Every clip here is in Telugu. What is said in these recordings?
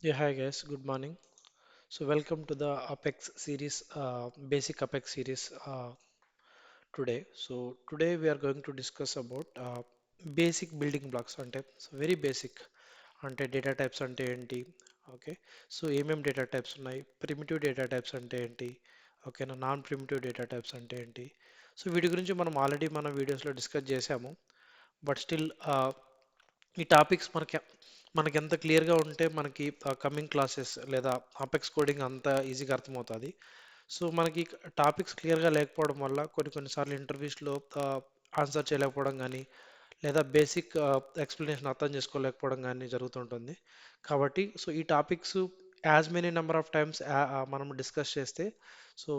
Yeah, hi guys, good morning. So, welcome to the Apex series, basic Apex series today. So, today we are going to discuss about basic building blocks very basic అంటే డేటా టైప్స్ అంటే ఏంటి ఓకే సో ఏమేం డేటా టైప్స్ ఉన్నాయి ప్రిమిటివ్ డేటా టైప్స్ అంటే ఏంటి ఓకేనా నాన్ ప్రిమిటివ్ డేటా టైప్స్ అంటే ఏంటి సో వీటి గురించి మనం ఆల్రెడీ మన వీడియోస్లో డిస్కస్ చేసాము బట్ స్టిల్ ఈ టాపిక్స్ మనకి ఎంత క్లియర్గా ఉంటే మనకి కమింగ్ క్లాసెస్ లేదా అపెక్స్ కోడింగ్ అంత ఈజీగా అర్థమవుతుంది సో మనకి టాపిక్స్ క్లియర్గా లేకపోవడం వల్ల కొన్నిసార్లు ఇంటర్వ్యూస్లో ఆన్సర్ చేయలేకపోవడం కానీ లేదా బేసిక్ ఎక్స్ప్లెనేషన్ అర్థం చేసుకోలేకపోవడం కానీ జరుగుతుంటుంది కాబట్టి సో ఈ topics as many number of times మనం డిస్కస్ చేస్తే so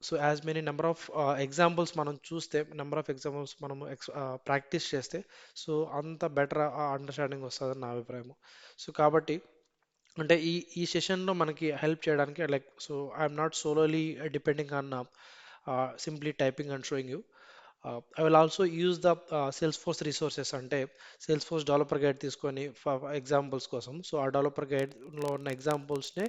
so as many number of examples మనం చూస్తే నెంబర్ ఆఫ్ ఎగ్జాంపుల్స్ మనం ప్రాక్టీస్ చేస్తే సో అంత బెటర్ అండర్స్టాండింగ్ వస్తుందని నా అభిప్రాయం సో కాబట్టి అంటే ఈ సెషన్లో మనకి హెల్ప్ చేయడానికి like so I'm not solely depending on simply typing and showing you I will also use the Salesforce resources అంటే సేల్స్ ఫోర్స్ డెవలపర్ గైడ్ తీసుకొని ఎగ్జాంపుల్స్ కోసం సో ఆ డెవలపర్ గైడ్లో ఉన్న ఎగ్జాంపుల్స్నే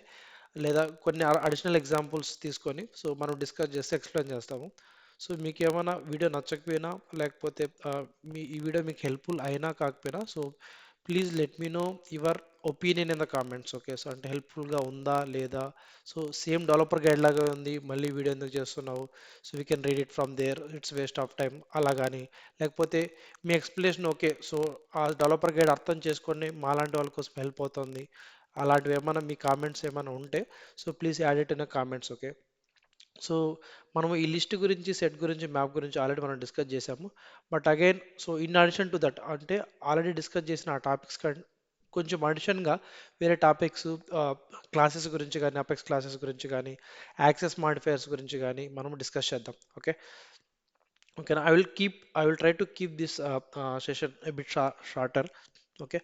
లేదా కొన్ని అడిషనల్ ఎగ్జాంపుల్స్ తీసుకొని సో మనం డిస్కస్ చేసి ఎక్స్ప్లెయిన్ చేస్తాము సో మీకు ఏమైనా వీడియో నచ్చకపోయినా లేకపోతే ఈ వీడియో మీకు హెల్ప్ఫుల్ అయినా కాకపోయినా so please let me know your opinion in the comments okay so అంటే హెల్ప్ఫుల్గా ఉందా లేదా సో సేమ్ డెవలపర్ గైడ్ లాగా ఉంది మళ్ళీ వీడియో ఎందుకు చేస్తున్నావు so we can read it from there it's waste of time అలా కానీ లేకపోతే మీ ఎక్స్ప్లెనేషన్ ఓకే సో ఆ డెవలపర్ గైడ్ అర్థం చేసుకొని మాలాంటి వాళ్ళ కోసం హెల్ప్ అవుతుంది అలాంటివి ఏమైనా మీ కామెంట్స్ ఏమైనా ఉంటే so please add it in comments okay so మనము ఈ లిస్ట్ గురించి సెట్ గురించి మ్యాప్ గురించి ఆల్రెడీ మనం డిస్కస్ చేసాము but again so in addition to that అంటే ఆల్రెడీ డిస్కస్ చేసిన ఆ టాపిక్స్ కొంచెం అడిషన్గా వేరే టాపిక్స్ క్లాసెస్ గురించి కానీ అపెక్స్ క్లాసెస్ గురించి కానీ యాక్సెస్ మాడిఫైయర్స్ గురించి కానీ మనం డిస్కస్ చేద్దాం ఓకే ఓకేనా I will try to keep this session bit shorter okay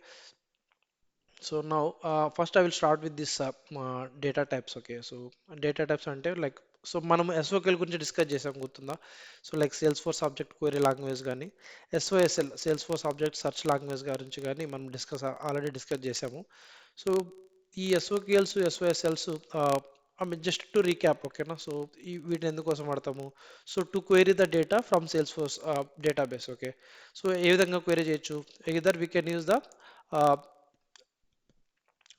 So now, first I will start with this data types. Okay, so data types అంటే లైక్ సో మనం ఎస్ఓక్యూఎల్ గురించి డిస్కస్ చేసాం గుర్తుందా so like Salesforce object query language కానీ SOSL Salesforce object search language గురించి కానీ మనం ఆల్రెడీ డిస్కస్ చేసాము సో ఈ SOQLs SOSLs I mean just to recap ఓకేనా సో వీటిని ఎందుకోసం వాడతాము so to query the data from Salesforce database okay so ఏ విధంగా క్వైరీ చేయొచ్చు either we can use the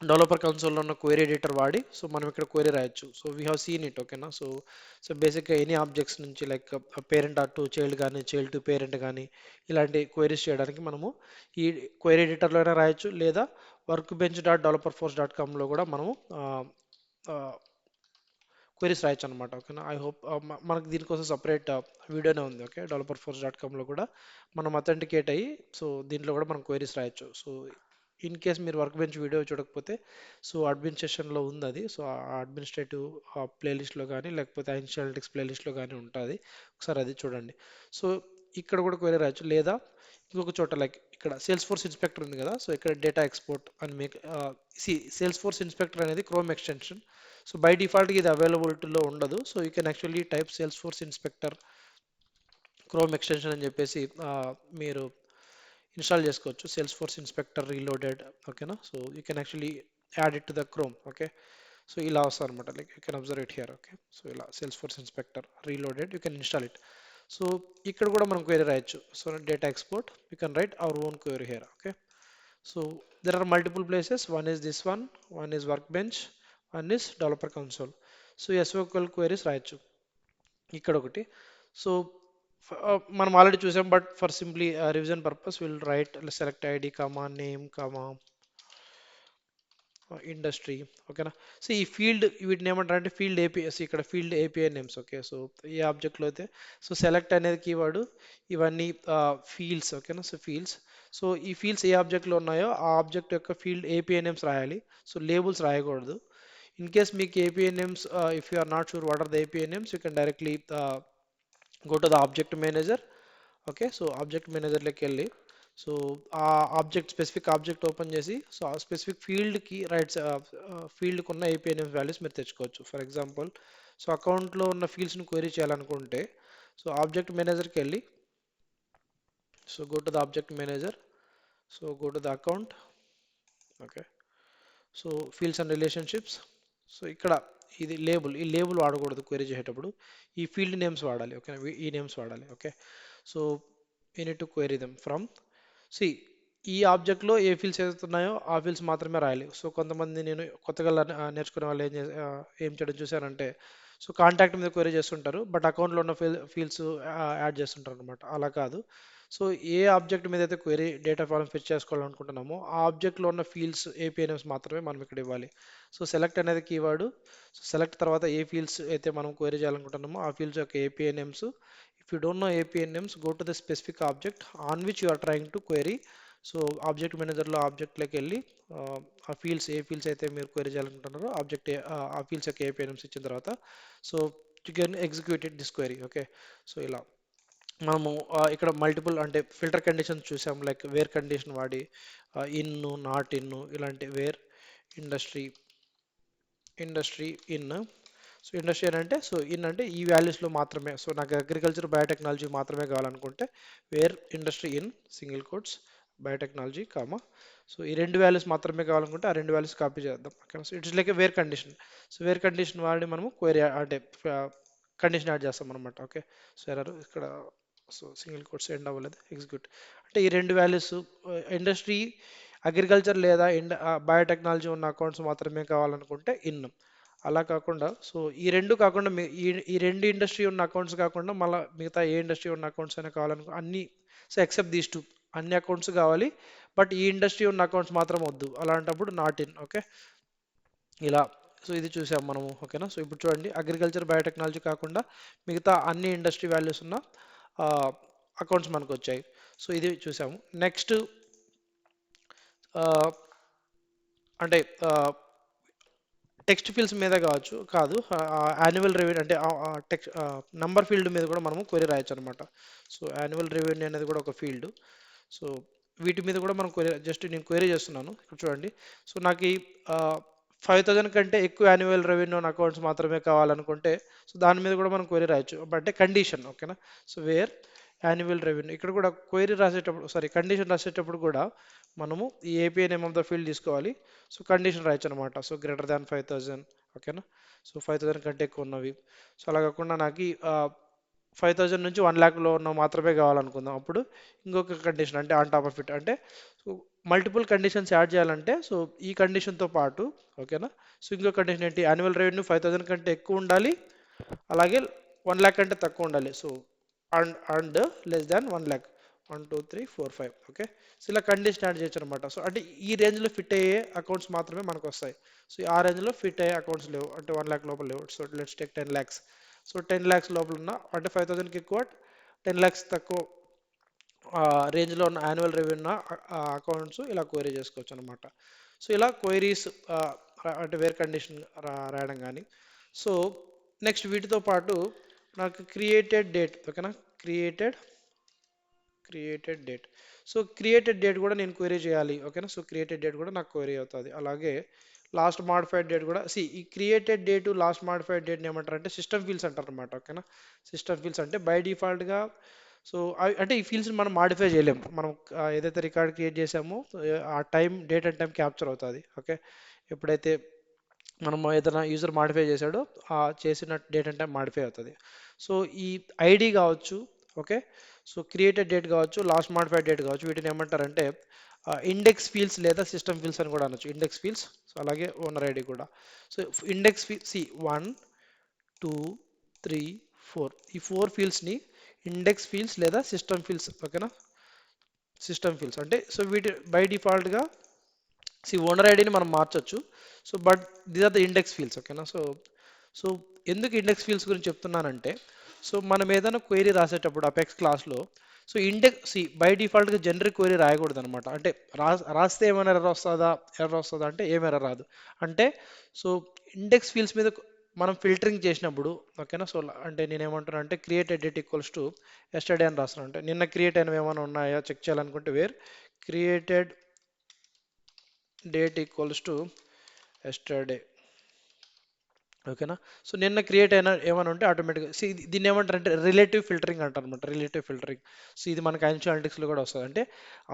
developer కన్సోల్లో ఉన్న క్వైరీ ఎడిటర్ వాడి సో మనం ఇక్కడ క్వైరీ రాయొచ్చు so we have scene it ఓకేనా సో సో బేసిక్గా ఎనీ ఆబ్జెక్ట్స్ నుంచి లైక్ పేరెంట్ టు చైల్డ్ కానీ చైల్డ్ టు పేరెంట్ కానీ ఇలాంటి క్వైరీస్ చేయడానికి మనము ఈ క్వైరీ ఎడిటర్లో అయినా రాయొచ్చు లేదా workbench dot developer force dot కామ్లో కూడా మనము క్వైరీస్ రాయొచ్చు అనమాట ఓకేనా ఐ హోప్ మనకి దీనికోసం సపరేట్ వీడియోనే ఉంది ఓకే డెవలపర్ ఫోర్స్ డాట్ కామ్లో కూడా మనం అథెంటికేట్ అయ్యి సో దీంట్లో కూడా మనం క్వైరీస్ రాయొచ్చు సో ఇన్ కేస్ మీరు వర్క్ బెంచ్ వీడియో చూడకపోతే సో అడ్మిన్ సెషన్లో ఉంది అది సో ఆ అడ్మినిస్ట్రేటివ్ ప్లేలిస్ట్లో కానీ లేకపోతే ఇన్స్టాలిటిక్స్ ప్లేలిస్ట్లో కానీ ఉంటుంది ఒకసారి అది చూడండి సో ఇక్కడ కూడా క్వైరీ రాయొచ్చు లేదా ఇంకొక చోట లైక్ ఇక్కడ సేల్స్ ఫోర్స్ ఇన్స్పెక్టర్ ఉంది కదా సో ఇక్కడ డేటా ఎక్స్పోర్ట్ అని మీకు సేల్స్ ఫోర్స్ ఇన్స్పెక్టర్ అనేది క్రోమ్ ఎక్స్టెన్షన్ సో బై డిఫాల్ట్గా ఇది అవైలబిలిటీలో ఉండదు so you can actually type Salesforce inspector Chrome extension అని చెప్పేసి మీరు ఇన్స్టాల్ చేసుకోవచ్చు సేల్స్ ఫోర్స్ ఇన్స్పెక్టర్ రీలోడెడ్ ఓకేనా so you can actually add it to the Chrome okay so ఇలా వస్తుంది అనమాట like you can observe it here okay so ఇలా Salesforce inspector reloaded you can install it so ఇక్కడ కూడా మనం క్వైరీ రాయొచ్చు so data export you can write our own query here okay so there are multiple places one is this one is workbench one is developer console so SOQL queries రాయొచ్చు ఇక్కడ ఒకటి సో మనం ఆల్రెడీ చూసాం but for simply revision purpose will write select ID comma name comma industry ఓకేనా సో ఈ ఫీల్డ్ వీటిని ఏమంటారు అంటే ఫీల్డ్ ఏపీఎస్ ఇక్కడ field API names okay so ఏ ఆబ్జెక్ట్లో అయితే సో సెలెక్ట్ అనేది కీవర్డ్ ఇవన్నీ ఫీల్డ్స్ ఓకేనా సో ఫీల్డ్స్ సో ఈ ఫీల్డ్స్ ఏ ఆబ్జెక్ట్లో ఉన్నాయో ఆ ఆబ్జెక్ట్ యొక్క ఫీల్డ్ ఏపీఐ నేమ్స్ రాయాలి సో లేబుల్స్ రాయకూడదు ఇన్ కేస్ మీకు API names if you are not sure what are the API names you can directly go to the object manager okay so object మేనేజర్లోకి వెళ్ళి సో ఆ ఆబ్జెక్ట్ స్పెసిఫిక్ ఆబ్జెక్ట్ ఓపెన్ చేసి సో ఆ స్పెసిఫిక్ ఫీల్డ్కి రైట్స్ ఫీల్డ్కి ఉన్న ఏపీఐ నేమ్ వాల్యూస్ మీరు తెచ్చుకోవచ్చు ఫర్ ఎగ్జాంపుల్ సో అకౌంట్లో ఉన్న ఫీల్డ్స్ని క్వైరీ చేయాలనుకుంటే సో ఆబ్జెక్ట్ మేనేజర్కి వెళ్ళి so go to the object manager so go to the account okay so fields and relationships. So ఇక్కడ ఇది లేబుల్, ఈ లేబుల్ వాడకూడదు క్వెరీ చేసేటప్పుడు. ఈ ఫీల్డ్ నేమ్స్ వాడాలి. ఓకే, ఈ నేమ్స్ వాడాలి. Okay, so you need to query them from. See ఈ ఆబ్జెక్ట్లో ఏ ఫీల్డ్స్ ఏదైతే ఉన్నాయో ఆ ఫీల్డ్స్ మాత్రమే రాయాలి. సో కొంతమంది నేను కొత్తగా నేర్చుకునే వాళ్ళు ఏం చేయడం చూశానంటే, సో కాంటాక్ట్ మీద క్వెరీ చేస్తుంటారు, బట్ అకౌంట్లో ఉన్న ఫీల్డ్స్ యాడ్ చేస్తుంటారు అనమాట. అలా కాదు. సో ఏ ఆబ్జెక్ట్ మీద అయితే క్వెరీ డేటా ఫారం ఫెచ్ చేసుకోవాలనుకుంటున్నామో ఆ ఆబ్జెక్ట్లో ఉన్న ఫీల్డ్స్ ఏపీఐ నేమ్స్ మాత్రమే మనం ఇక్కడ ఇవ్వాలి. సో సెలెక్ట్ అనేది కీవర్డ్. సో సెలెక్ట్ తర్వాత ఏ ఫీల్డ్స్ అయితే మనం క్వెరీ చేయాలనుకుంటున్నామో ఆ ఫీల్డ్స్ యొక్క API names. If you don't know API names, go to the specific object on which you are trying to query. So object మేనేజర్లో ఆబ్జెక్ట్లోకి వెళ్ళి ఆ, ఆ ఫీల్డ్స్ ఏ ఫీల్డ్స్ అయితే మీరు క్వెరీ చేయాలనుకుంటున్నారో ఆబ్జెక్ట్ ఆ ఫీల్డ్స్ యొక్క ఏపీఐ నేమ్స్ ఇచ్చిన తర్వాత so you can executed this query. Okay, so ఇలా మనము ఇక్కడ మల్టిపుల్ అంటే ఫిల్టర్ కండిషన్స్ చూసాం, లైక్ వేర్ కండిషన్ వాడి ఇన్, నాట్ ఇన్, ఇలాంటి where industry, industry in. So industry అని అంటే, సో ఇన్ అంటే ఈ వాల్యూస్లో మాత్రమే. సో నాకు అగ్రికల్చర్ బయోటెక్నాలజీ మాత్రమే కావాలనుకుంటే where industry in single quotes biotechnology comma. So ఈ రెండు వాల్యూస్ మాత్రమే కావాలనుకుంటే ఆ రెండు వాల్యూస్ కాపీ చేద్దాం. Okay, so it's like where condition. So where condition వాడి మనము క్వెరీ అంటే కండిషన్ యాడ్ చేస్తాం అనమాట. ఓకే, సో ఎర్రర్ ఇక్కడ, సో సింగిల్ కోట్స్ ఎండ్ అవ్వలేదు, ఎగ్జిక్యూట్. అంటే ఈ రెండు వాల్యూస్ ఇండస్ట్రీ, అగ్రికల్చర్ లేదా బయోటెక్నాలజీ ఉన్న అకౌంట్స్ మాత్రమే కావాలనుకుంటే ఇన్. అలా కాకుండా, సో ఈ రెండు కాకుండా ఈ రెండు ఇండస్ట్రీ ఉన్న అకౌంట్స్ కాకుండా మళ్ళీ మిగతా ఏ ఇండస్ట్రీ ఉన్న అకౌంట్స్ అయినా కావాలనుకో అన్ని. సో ఎక్సెప్ట్ దీస్ టూ, అన్ని అకౌంట్స్ కావాలి, బట్ ఈ ఇండస్ట్రీ ఉన్న అకౌంట్స్ మాత్రం వద్దు. అలాంటప్పుడు నాట్ ఇన్. ఓకే, ఇలా. సో ఇది చూసాం మనము. ఓకేనా, సో ఇప్పుడు చూడండి, అగ్రికల్చర్ బయోటెక్నాలజీ కాకుండా మిగతా అన్ని ఇండస్ట్రీ వాల్యూస్ ఉన్న అకౌంట్స్ మనకు వచ్చాయి. సో ఇది చూసాము. నెక్స్ట్ అంటే టెక్స్ట్ ఫీల్డ్స్ మీద కావచ్చు కాదు, యాన్యువల్ రెవెన్యూ అంటే టెక్స్ట్ నంబర్ ఫీల్డ్ మీద కూడా మనము క్వెరీ రాయొచ్చు అనమాట. సో యాన్యువల్ రెవెన్యూ అనేది కూడా ఒక ఫీల్డ్. సో వీటి మీద కూడా మనం క్వెరీ, జస్ట్ నేను క్వెరీ చేస్తున్నాను ఇక్కడ చూడండి. సో నాకు ఈ 5,000 కంటే ఎక్కువ యాన్యువల్ రెవెన్యూ అకౌంట్స్ మాత్రమే కావాలనుకుంటే, సో దాని మీద కూడా మనం క్వెరీ రాయొచ్చు, బట్ కండిషన్. ఓకేనా, సో వేర్ యాన్యువల్ రెవెన్యూ, ఇక్కడ కూడా క్వెరీ రాసేటప్పుడు, సారీ కండిషన్ రాసేటప్పుడు కూడా మనము ఈ API name of the field తీసుకోవాలి. సో కండిషన్ రాయొచ్చు అనమాట. సో గ్రేటర్ దాన్ 5,000. ఓకేనా, సో 5,000 కంటే ఎక్కువ ఉన్నవి. సో అలా కాకుండా నాకు 5,000 నుంచి 1,00,000లో ఉన్న మాత్రమే కావాలనుకుందాం. అప్పుడు ఇంకొక కండిషన్ అంటే ఆన్ టాప్ ఆఫ్ ఇట్ అంటే, సో మల్టిపుల్ కండిషన్స్ యాడ్ చేయాలంటే, సో ఈ కండిషన్తో పాటు, ఓకేనా, సో ఇంకో కండిషన్ ఏంటి, యాన్యువల్ రెవెన్యూ 5,000 కంటే ఎక్కువ ఉండాలి, అలాగే 1,00,000 కంటే తక్కువ ఉండాలి. So and less than 1,00,000, 1 2 3 4 5. Okay, so ఇలా కండిషన్ యాడ్ చేయొచ్చు అనమాట. సో అంటే ఈ రేంజ్లో ఫిట్ అయ్యే అకౌంట్స్ మాత్రమే మనకు వస్తాయి. సో ఆ రేంజ్లో ఫిట్ అయ్యే అకౌంట్స్ లేవు, అంటే 1,00,000 లోపల లేవు. So let's take 10,00,000. సో 10,00,000 లోపల ఉన్న, అంటే 5,000కి ఎక్కువ, 10,00,000 తక్కువ రేంజ్లో ఉన్న యాన్యువల్ రెవెన్యూ అకౌంట్స్ ఇలా క్వైరీ చేసుకోవచ్చు అనమాట. సో ఇలా క్వైరీస్ అంటే వేర్ కండిషన్ రాయడం కానీ. సో నెక్స్ట్ వీటితో పాటు నాకు క్రియేటెడ్ డేట్. ఓకేనా, created created date. So created date కూడా నేను క్వైరీ చేయాలి. ఓకేనా, సో క్రియేటెడ్ డేట్ కూడా నాకు క్వైరీ అవుతుంది. అలాగే లాస్ట్ మాడిఫైడ్ డేట్ కూడా. ఈ created date, last modified date ఏమంటారు అంటే సిస్టమ్ ఫీల్డ్స్ అంటారు అనమాట. ఓకేనా, సిస్టమ్ ఫీల్డ్స్ అంటే బై డిఫాల్ట్గా, సో అంటే ఈ ఫీల్డ్స్ మనం మాడిఫై చేయలేము. మనం ఏదైతే రికార్డ్ క్రియేట్ చేసామో ఆ time, date and time capture అవుతుంది. ఓకే, ఎప్పుడైతే మనం ఏదైనా యూజర్ మాడిఫై చేశాడో ఆ చేసిన డేట్ అండ్ టైం మాడిఫై అవుతుంది. సో ఈ ఐడి కావచ్చు, ఓకే, సో క్రియేటెడ్ డేట్ కావచ్చు, లాస్ట్ మాడిఫైడ్ డేట్ కావచ్చు, వీటిని ఏమంటారంటే ఇండెక్స్ ఫీల్డ్స్ లేదా సిస్టమ్ ఫీల్డ్స్ అని కూడా అనొచ్చు. Index fields. సో అలాగే ఓనర్ ఐడి కూడా. సో ఇండెక్స్ ఫీల్డ్స్ 1 2 3 4, ఈ 4 ఫీల్డ్స్ని ఇండెక్స్ ఫీల్డ్స్ లేదా సిస్టమ్ ఫీల్డ్స్. ఓకేనా, సిస్టమ్ ఫీల్డ్స్ అంటే, సో వీటి బై డిఫాల్ట్గా ఓనర్ ఐడిని మనం మార్చొచ్చు. So but these are the index fields. ఓకేనా, సో సో ఎందుకు ఇండెక్స్ ఫీల్డ్స్ గురించి చెప్తున్నానంటే, సో మనం ఏదైనా క్వైరీ రాసేటప్పుడు అపెక్స్ క్లాస్లో, సో ఇండెక్స్ బై డిఫాల్ట్గా జనరిక్ క్వైరీ రాయకూడదు అనమాట. అంటే రాస్తే ఏమైనా ఎర్రర్ వస్తుందా అంటే ఏం ఎర్రర్ రాదు. అంటే సో ఇండెక్స్ ఫీల్డ్స్ మీద మనం ఫిల్టరింగ్ చేసినప్పుడు, ఓకేనా, సో అంటే నేను ఏమంటున్నా అంటే created date equals to yesterday అని రాస్తున్నాను. అంటే నిన్న క్రియేట్ అయినవి ఏమైనా ఉన్నాయా చెక్ చేయాలనుకుంటే where created date equals to yesterday. ఓకేనా. సో నిన్న క్రియేట్ అయిన ఏమైనా ఉంటే ఆటోమేటిక్గా దీన్ని ఏమంటారు అంటే రిలేటివ్ ఫిల్టరింగ్ అంటారు అనమాట. Relative filtering. సో ఇది మనకి ఐన్స్టైన్ అనలిటిక్స్లో కూడా వస్తుంది. అంటే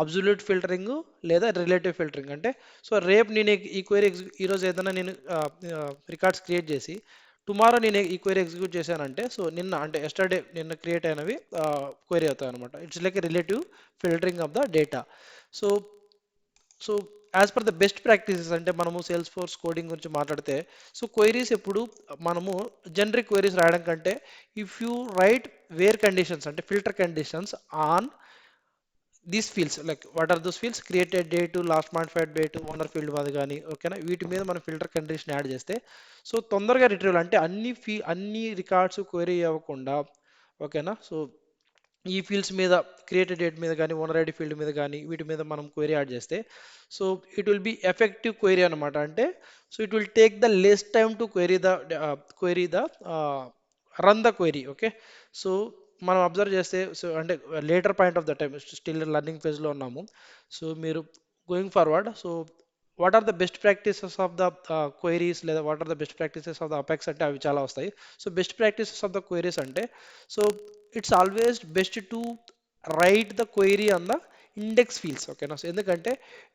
అబ్జల్యూట్ ఫిల్టరింగ్ లేదా రిలేటివ్ ఫిల్టరింగ్ అంటే, సో రేపు నేను ఈ క్వైరీ ఈరోజు ఏదైనా నేను రికార్డ్స్ క్రియేట్ చేసి టుమారో నేను ఈ క్వైరీ ఎగ్జిక్యూట్ చేశానంటే, సో నిన్న అంటే ఎస్టర్డే నిన్న క్రియేట్ అయినవి క్వైరీ అవుతాయి అనమాట. It's like relative filtering of the data. So so as per the best practices అంటే మనము సేల్స్ ఫోర్స్ కోడింగ్ గురించి మాట్లాడితే, సో క్వైరీస్ ఎప్పుడు మనము జనరిక్ క్వైరీస్ రాయడం కంటే if you write where conditions అంటే filter conditions on these fields like what are those fields created date, last modified date, owner field మాది కానీ ఓకేనా, వీటి మీద మనం ఫిల్టర్ కండిషన్ యాడ్ చేస్తే సో తొందరగా రిట్రీవల్ అంటే అన్ని రికార్డ్స్ క్వైరీ అవ్వకుండా ఓకేనా. సో ఈ ఫీల్డ్స్ మీద క్రియేటెడ్ డేట్ మీద కానీ ఓనర్ ఐడి ఫీల్డ్ మీద కానీ వీటి మీద మనం క్వైరీ యాడ్ చేస్తే so it will be effective query అనమాట. అంటే so it will take the less time to query the run the query. Okay. So మనం అబ్జర్వ్ చేస్తే సో అంటే later point of the time still learning ఫేజ్లో ఉన్నాము. సో మీరు going forward so what are the best practices of the queries లేదా what are the best practices of the Apex అంటే అవి చాలా వస్తాయి. So best practices of the queries అంటే so it's always best to write the query on the index fields ఓకేనా. సో ఎందుకంటే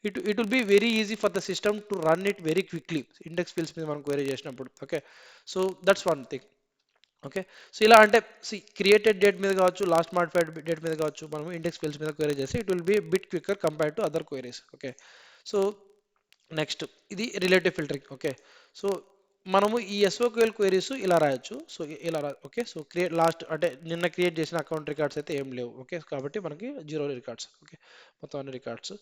it will be very easy for the system to run it very quickly index fields మీద మనం క్వైరీ చేసినప్పుడు. Okay. So that's one thing. Okay. So ఇలా అంటే క్రియేటెడ్ డేట్ మీద కావచ్చు, లాస్ట్ మాడిఫైడ్ డేట్ మీద కావచ్చు, మనం ఇండెక్స్ ఫీల్డ్స్ మీద క్వైరీ చేస్తే it will B bit quicker compared to other queries. Okay. So next ఇది రిలేటివ్ ఫిల్టరింగ్. ఓకే. సో మనము ఈ ఎస్ఓక్యూఎల్ క్వైరీస్ ఇలా రాయొచ్చు. సో ఇలా ఓకే. సో క్రియేట్ లాస్ట్ అంటే నిన్న క్రియేట్ చేసిన అకౌంట్ రికార్డ్స్ అయితే ఏం లేవు. ఓకే. కాబట్టి మనకి జీరో రికార్డ్స్. ఓకే. మొత్తం అన్ని రికార్డ్స్.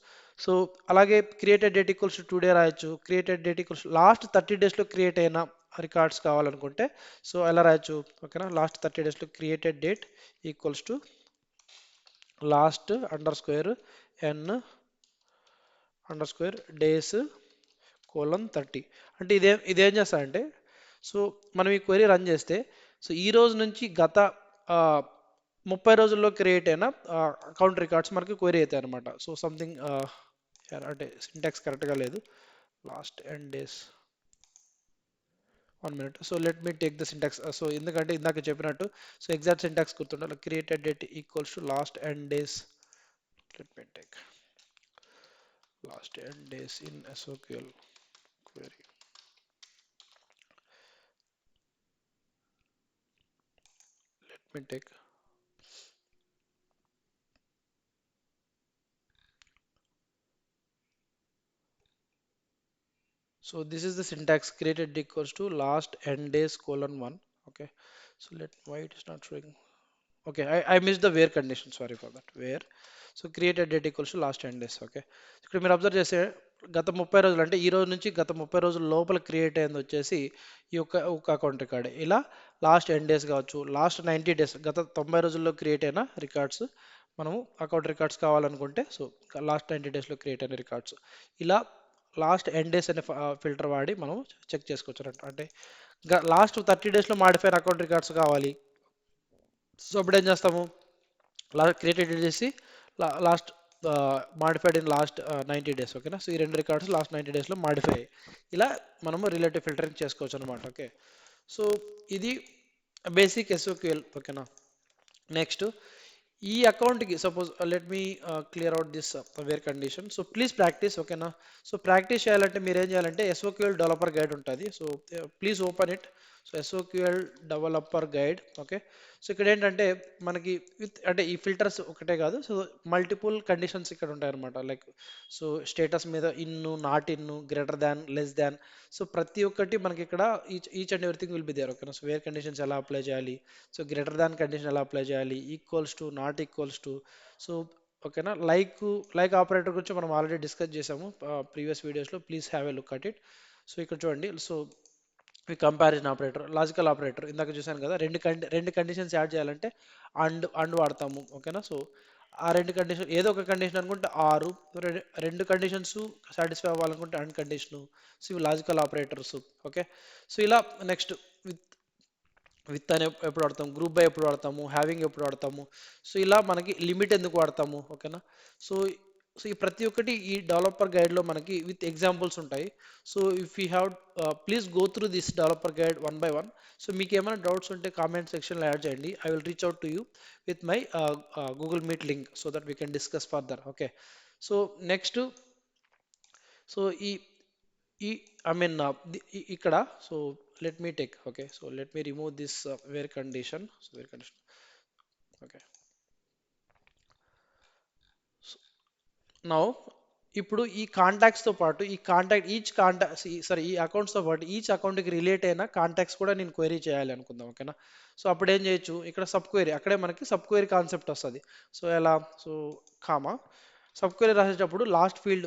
సో అలాగే created date equals to today రాయొచ్చు. క్రియేటెడ్ డేట్ ఈక్వల్స్ లాస్ట్ 30 డేస్లో క్రియేట్ అయిన రికార్డ్స్ కావాలనుకుంటే సో ఎలా రాయొచ్చు ఓకేనా. లాస్ట్ 30 డేస్లో created date equals to last under square N under square days colon 30. అంటే ఇదేం చేస్తారంటే సో మనం ఈ క్వెరీ రన్ చేస్తే సో ఈ రోజు నుంచి గత ఆ, 30 రోజుల్లో క్రియేట్ అయిన అకౌంట్ రికార్డ్స్ మనకి క్వెరీ అవుతాయి అనమాట. సో సంథింగ్ అంటే సింటాక్స్ కరెక్ట్గా లేదు. Last and days 1 minute. So let me take the syntax. So ఎందుకంటే ఇందాక చెప్పినట్టు సో ఎగ్జాక్ట్ సింటాక్స్ గుర్తుండాలి. Created date equals to last and days. Let me take last and days in SOQL query. Let me take. So this is the syntax created equals to last n days colon 1. Okay. So why it is not showing. Okay, I missed the where condition. Sorry for that. Where. So created date equals to last n days. Okay. ఇక్కడ మీరు అబ్జర్వ్ చేస్తే గత 30 రోజులు అంటే ఈ రోజు నుంచి గత 30 రోజుల లోపల క్రియేట్ అయింది వచ్చేసి ఈ ఒక అకౌంట్ రికార్డ్. ఇలా లాస్ట్ ఎన్ డేస్ కావచ్చు, లాస్ట్ 90 డేస్ గత 90 రోజుల్లో క్రియేట్ అయిన రికార్డ్స్ మనము అకౌంట్ రికార్డ్స్ కావాలనుకుంటే సో లాస్ట్ 90 డేస్లో క్రియేట్ అయిన రికార్డ్స్ ఇలా లాస్ట్ ఎన్ డేస్ అనే ఫిల్టర్ వాడి మనం చెక్ చేసుకోవచ్చు అన్నట్టు. అంటే లాస్ట్ 30 డేస్లో మాడిఫై అయిన అకౌంట్ రికార్డ్స్ కావాలి. సో అప్పుడు ఏం చేస్తాము క్రియేటెడ్ చేసి last modified in last 90 days ఓకేనా. సో ఈ రెండు రికార్డ్స్ లాస్ట్ 90 డేస్లో మాడిఫై అయ్యాయి. ఇలా మనము రిలేటివ్ ఫిల్టరింగ్ చేసుకోవచ్చు అనమాట. ఓకే. సో ఇది బేసిక్ ఎస్ఓక్యూఎల్ ఓకేనా. నెక్స్ట్ ఈ అకౌంట్కి suppose let me clear out this where condition. So please practice ఓకేనా. సో ప్రాక్టీస్ చేయాలంటే మీరు ఏం చేయాలంటే ఎస్ఓక్యూఎల్ డెవలపర్ గైడ్ ఉంటుంది. So please open it. So SOQL developer guide. Okay. So ఇక్కడ ఏంటంటే మనకి అంటే ఈ ఫిల్టర్స్ ఒకటే కాదు సో మల్టిపుల్ కండిషన్స్ ఇక్కడ ఉంటాయి అనమాట. లైక్ సో స్టేటస్ మీద in, not in, greater than, less than. So ప్రతి ఒక్కటి మనకి ఇక్కడ each and everything will be there ఓకేనా. సో వేర్ కండిషన్స్ ఎలా అప్లై చేయాలి, సో గ్రేటర్ దాన్ కండిషన్ ఎలా అప్లై చేయాలి, equals to, not equals to. So ఓకేనా. లైక్ ఆపరేటర్ గురించి మనం ఆల్రెడీ డిస్కస్ చేసాము ప్రీవియస్ వీడియోస్లో. Please have a look at it. So ఇక్కడ చూడండి. సో ఈ కంపారిజన్ ఆపరేటర్, లాజికల్ ఆపరేటర్ ఇందాక చూసాను కదా. రెండు కండిషన్స్ యాడ్ చేయాలంటే అండ్ వాడతాము ఓకేనా. సో ఆ రెండు కండిషన్ ఏదో ఒక కండిషన్ అనుకుంటే ఆరు, రెండు కండిషన్స్ సాటిస్ఫై అవ్వాలనుకుంటే అండ్ కండిషను. సో ఇవి లాజికల్ ఆపరేటర్స్. ఓకే. సో ఇలా నెక్స్ట్ విత్ అని ఎప్పుడు వాడతాము, గ్రూప్ బై ఎప్పుడు వాడతాము, హ్యావింగ్ ఎప్పుడు వాడతాము. సో ఇలా మనకి లిమిట్ ఎందుకు వాడతాము ఓకేనా. సో సో ఈ ప్రతి ఒక్కటి ఈ డెవలపర్ గైడ్లో మనకి విత్ ఎగ్జాంపుల్స్ ఉంటాయి. So if you have please go through this developer guide one by one. So మీకు ఏమైనా డౌట్స్ ఉంటే కామెంట్ సెక్షన్లో యాడ్ చేయండి. I will reach out to you with my Google meet link so that we can discuss further. Okay. So next, so ఈ ఐ మీన్ ఇక్కడ, so let me take, okay, so let me remove this where condition. So where condition, okay. Now ఇప్పుడు ఈ కాంటాక్ట్స్ తో పాటు ఈ కాంటాక్ట్ ఈచ్ కాంటాక్ట్, సారీ, ఈ అకౌంట్స్ తో పాటు ఈచ్ అకౌంట్ కి రిలేట్ అయిన కాంటాక్ట్స్ కూడా నేను క్వైరీ చేయాలి అనుకుందాం, ఓకేనా. సో అప్పుడు ఏం చేయొచ్చు, ఇక్కడ సబ్ క్వైరీ, అక్కడే మనకి సబ్ క్వైరీ కాన్సెప్ట్ వస్తుంది. సో ఎలా, సో కామా సబ్ క్వైరీ రాసేటప్పుడు లాస్ట్ ఫీల్డ్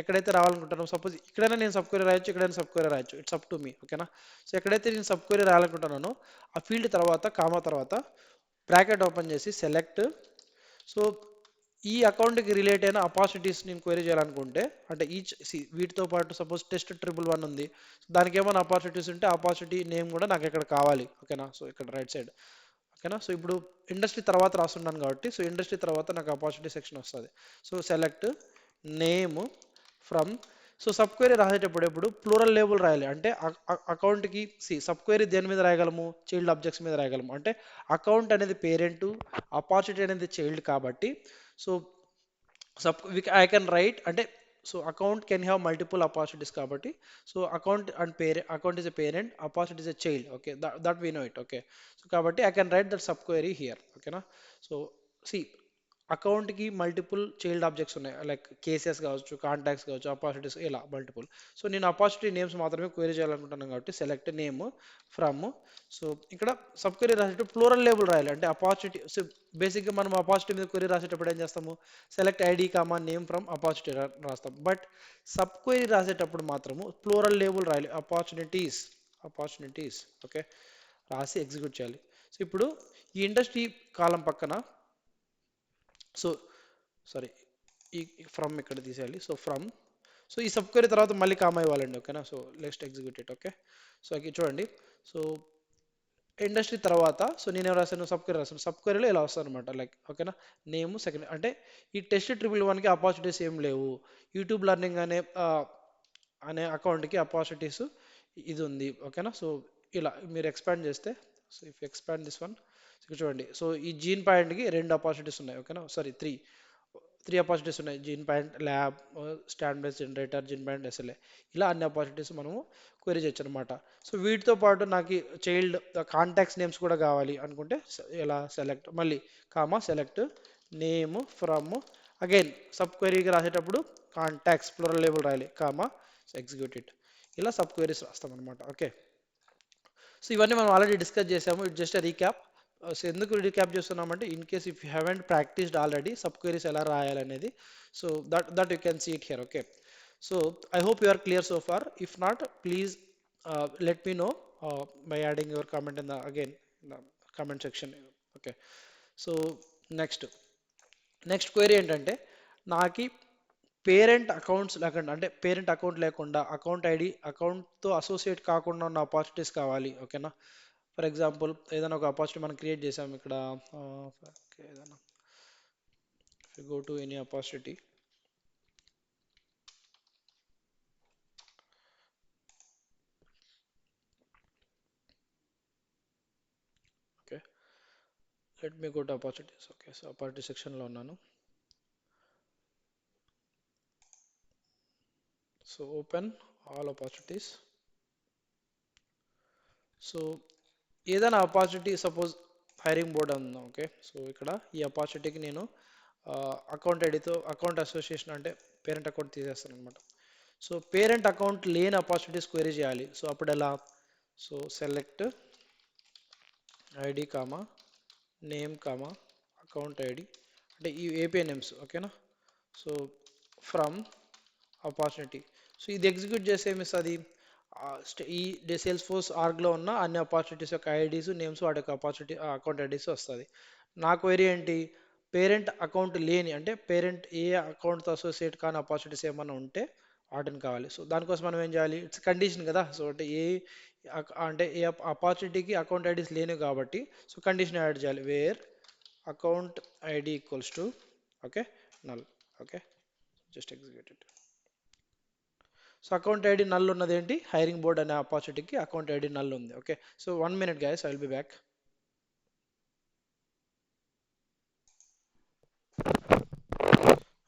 ఎక్కడైతే రావాలనుకుంటానో, సపోజ్ ఇక్కడైనా నేను సబ్ క్వైరీ రాయొచ్చు, ఎక్కడైనా సబ్ క్వైరీ రాయొచ్చు, ఇట్స్ అప్ టు మీ, ఓకేనా. సో ఎక్కడైతే నేను సబ్ క్వైరీ రాయాలనుకుంటున్నానో ఆ ఫీల్డ్ తర్వాత కామా తర్వాత బ్రాకెట్ ఓపెన్ చేసి సెలెక్ట్. సో ఈ అకౌంట్కి రిలేట్ అయిన అపార్చునిటీస్ నేను క్వైరీ చేయాలనుకుంటే, అంటే ఈచ్ వీటితో పాటు సపోజ్ టెస్ట్ ట్రిపుల్ వన్ ఉంది, దానికి ఏమైనా అపార్చునిటీస్ ఉంటే ఆపర్చునిటీ నేమ్ కూడా నాకు ఇక్కడ కావాలి, ఓకేనా. సో ఇక్కడ రైట్ సైడ్, ఓకేనా. సో ఇప్పుడు ఇండస్ట్రీ తర్వాత రాస్తున్నాను కాబట్టి, సో ఇండస్ట్రీ తర్వాత నాకు అపార్చునిటీ సెక్షన్ వస్తుంది. So select name from. So sub query రాసేటప్పుడు ఎప్పుడు ప్లూరల్ లేబుల్ రాయాలి, అంటే అకౌంట్కి సబ్ క్వైరీ దేని మీద రాయగలము, చైల్డ్ ఆబ్జెక్ట్స్ మీద రాయగలము, అంటే అకౌంట్ అనేది పేరెంట్, అపార్చునిటీ అనేది చైల్డ్ కాబట్టి. సో I can write అంటే, so account can have multiple opportunities కాబట్టి, so account and parent, account is a parent, opportunity is a child, okay, that we know it, okay. So కాబట్టి I can write that sub query here, ఓకేనా. సో సి అకౌంట్కి మల్టిపుల్ చైల్డ్ ఆబ్జెక్ట్స్ ఉన్నాయి, లైక్ కేసెస్ కావచ్చు, కాంటాక్ట్స్ కావచ్చు, అపార్చునిటీస్, ఇలా మల్టిపుల్. సో నేను అపార్చునిటీ నేమ్స్ మాత్రమే క్వైరీ చేయాలనుకుంటున్నాను కాబట్టి సెలెక్ట్ నేమ్ ఫ్రమ్. సో ఇక్కడ సబ్ క్వైరీ రాసేటప్పుడు ప్లూరల్ లేబుల్ రాయాలి, అంటే అపార్చునిటీ. సో బేసిక్గా మనం అపార్చునిటీ మీద క్వైరీ రాసేటప్పుడు ఏం చేస్తాము, select ID comma name from opportunity రాస్తాం. బట్ సబ్ క్వైరీ రాసేటప్పుడు మాత్రము ప్లూరల్ లేబుల్ రాయాలి, అపార్చునిటీస్, అపార్చునిటీస్, ఓకే, రాసి ఎగ్జిక్యూట్ చేయాలి. సో ఇప్పుడు ఈ ఇండస్ట్రీ కాలం పక్కన, సో సారీ, ఈ ఫ్రమ్ ఇక్కడ తీసేయాలి. సో ఫ్రమ్, సో ఈ సబ్ క్వెరీ తర్వాత మళ్ళీ కామా ఇవ్వాలండి, ఓకేనా. సో లెస్ట్ execute it, okay. So aquí చూడండి, సో ఇండస్ట్రీ తర్వాత, సో నేను ఏం రాశాను, సబ్ క్వెరీ రాశాను, సబ్ క్వెరీలో ఇలా వస్తుంది అనమాట, లైక్, ఓకేనా. నేమ్ సెకండ్, అంటే ఈ టెస్ట్ ట్రిపుల్ వన్కి ఆపర్చునిటీస్ ఏం లేవు, యూట్యూబ్ లెర్నింగ్ అనే అకౌంట్కి ఆపర్చునిటీస్ ఇది ఉంది, ఓకేనా. సో ఇలా మీరు ఎక్స్పాండ్ చేస్తే, so if expand this one, ఇక్కడ చూడండి, సో ఈ జీన్ పాయింట్కి రెండు ఆపర్చునిటీస్ ఉన్నాయి, ఓకేనా, సారీ త్రీ అపార్చునిటీస్ ఉన్నాయి, GenePoint lab, standby generator, GenePoint SLA, ఇలా అన్ని అపార్చునిటీస్ మనము క్వెరీ చేయొచ్చు అనమాట. సో వీటితో పాటు నాకు చైల్డ్ కాంటాక్ట్స్ నేమ్స్ కూడా కావాలి అనుకుంటే ఇలా సెలెక్ట్, మళ్ళీ comma select name from, again sub క్వెరీకి రాసేటప్పుడు కాంటాక్ట్స్ ప్లూరల్ లేబుల్ రాయాలి, కామా ఎగ్జిక్యూట్ ఇట్. ఇలా సబ్ క్వెరీస్ రాస్తాం అనమాట, ఓకే. సో ఇవన్నీ మనం ఆల్రెడీ డిస్కస్ చేసాము, ఇట్ జస్ట్ రీక్యాప్. సో ఎందుకు రీక్యాప్ చేస్తున్నామంటే, in case if you haven't practised already sub queries ఎలా రాయాలనేది, so that you can see it here, okay. So I hope you are clear so far. If not, please let me no by adding your comment in the again comment section, okay. So next next query ఏంటంటే, నాకు పేరెంట్ అకౌంట్స్ లేకుండా, అంటే పేరెంట్ అకౌంట్ లేకుండా అకౌంట్ ఐడి అకౌంట్తో అసోసియేట్ కాకుండా ఉన్న ఆపర్చునిటీస్ కావాలి, ఓకేనా. ఫర్ ఎగ్జాంపుల్ ఏదైనా ఒక ఆపర్చునిటీ మనం క్రియేట్ చేసాం ఇక్కడ, ఏదైనా go to any opportunity, okay, let me go to opportunities, okay. So opportunity సెక్షన్లో ఉన్నాను. So open all opportunities. So ఏదైనా ఆపర్చునిటీ, సపోజ్ హైరింగ్ బోర్డ్ ఉందా, ఓకే. సో ఇక్కడ ఈ ఆపర్చునిటీకి నేను అకౌంట్ ఐడితో అకౌంట్ అసోసియేషన్, అంటే పేరెంట్ అకౌంట్ తీసేస్తాను అనమాట. సో పేరెంట్ అకౌంట్ లేని ఆపర్చునిటీస్ క్వెరీ చేయాలి. సో అప్పుడు ఎలా, so select ID comma name comma account ID, అంటే ఈ ఏపీఐ నేమ్స్, ఓకేనా. సో ఫ్రమ్ ఆపర్చునిటీ, సో ఇది ఎగ్జిక్యూట్ చేస్తే ఏమిస్తుంది, ఈ సేల్స్ ఫోర్స్ ఆర్గ్లో ఉన్న అన్ని ఆపర్చునిటీస్ యొక్క ఐడీస్ నేమ్స్ వాటి యొక్క ఆపర్చునిటీ అకౌంట్ ఐడీస్ వస్తుంది. నా క్వెరీ ఏంటి, పేరెంట్ అకౌంట్ లేని, అంటే పేరెంట్ ఏ అకౌంట్తో అసోసియేట్ కాని ఆపర్చునిటీస్ ఏమైనా ఉంటే వాటిని కావాలి. సో దానికోసం మనం ఏం చేయాలి, ఇట్స్ కండిషన్ కదా. సో అంటే అంటే ఏ ఆపర్చునిటీకి అకౌంట్ ఐడీస్ లేనివి కాబట్టి, సో కండిషన్ యాడ్ చేయాలి, where account ID equals to, okay, null, okay. Just execute it. So account ID null ఉన్నది ఏంటి, హైరింగ్ బోర్డ్ అనే ఆపర్చునిటీకి అకౌంట్ ఐడి నల్ ఉంది. Okay, so 1 minute guys, I will be back.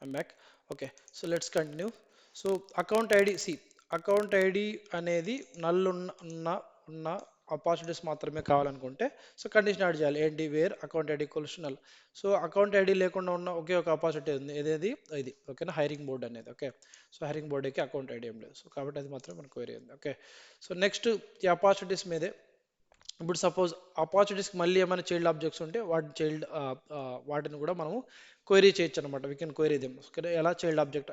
I'm back. Okay, so let's continue. So account ID, see, account ID అనేది నల్ ఉన్న ఆపర్చునిటీస్ మాత్రమే కావాలనుకుంటే సో కండిషన్ యాడ్ చేయాలి ఏంటి, where account ID equals null. So account ID లేకుండా ఉన్న ఒకే ఒక ఆపర్చునిటీ ఉంది, ఏదేది ఇది. ఓకేనా, హైరింగ్ బోర్డ్ అనేది. ఓకే, సో హైరింగ్ బోర్డుకి అకౌంట్ ఐడి ఏం లేదు, సో కాబట్టి అది మాత్రం మనకు క్వైరీ ఉంది. ఓకే, సో నెక్స్ట్ ఈ ఆపర్చునిటీస్ మీదే. ఇప్పుడు సపోజ్ ఆపర్చునిటీస్కి మళ్ళీ ఏమైనా చైల్డ్ ఆబ్జెక్ట్స్ ఉంటే వాటిని కూడా మనము క్వైరీ చేయొచ్చు అనమాట. We can query them. ఎలా child object,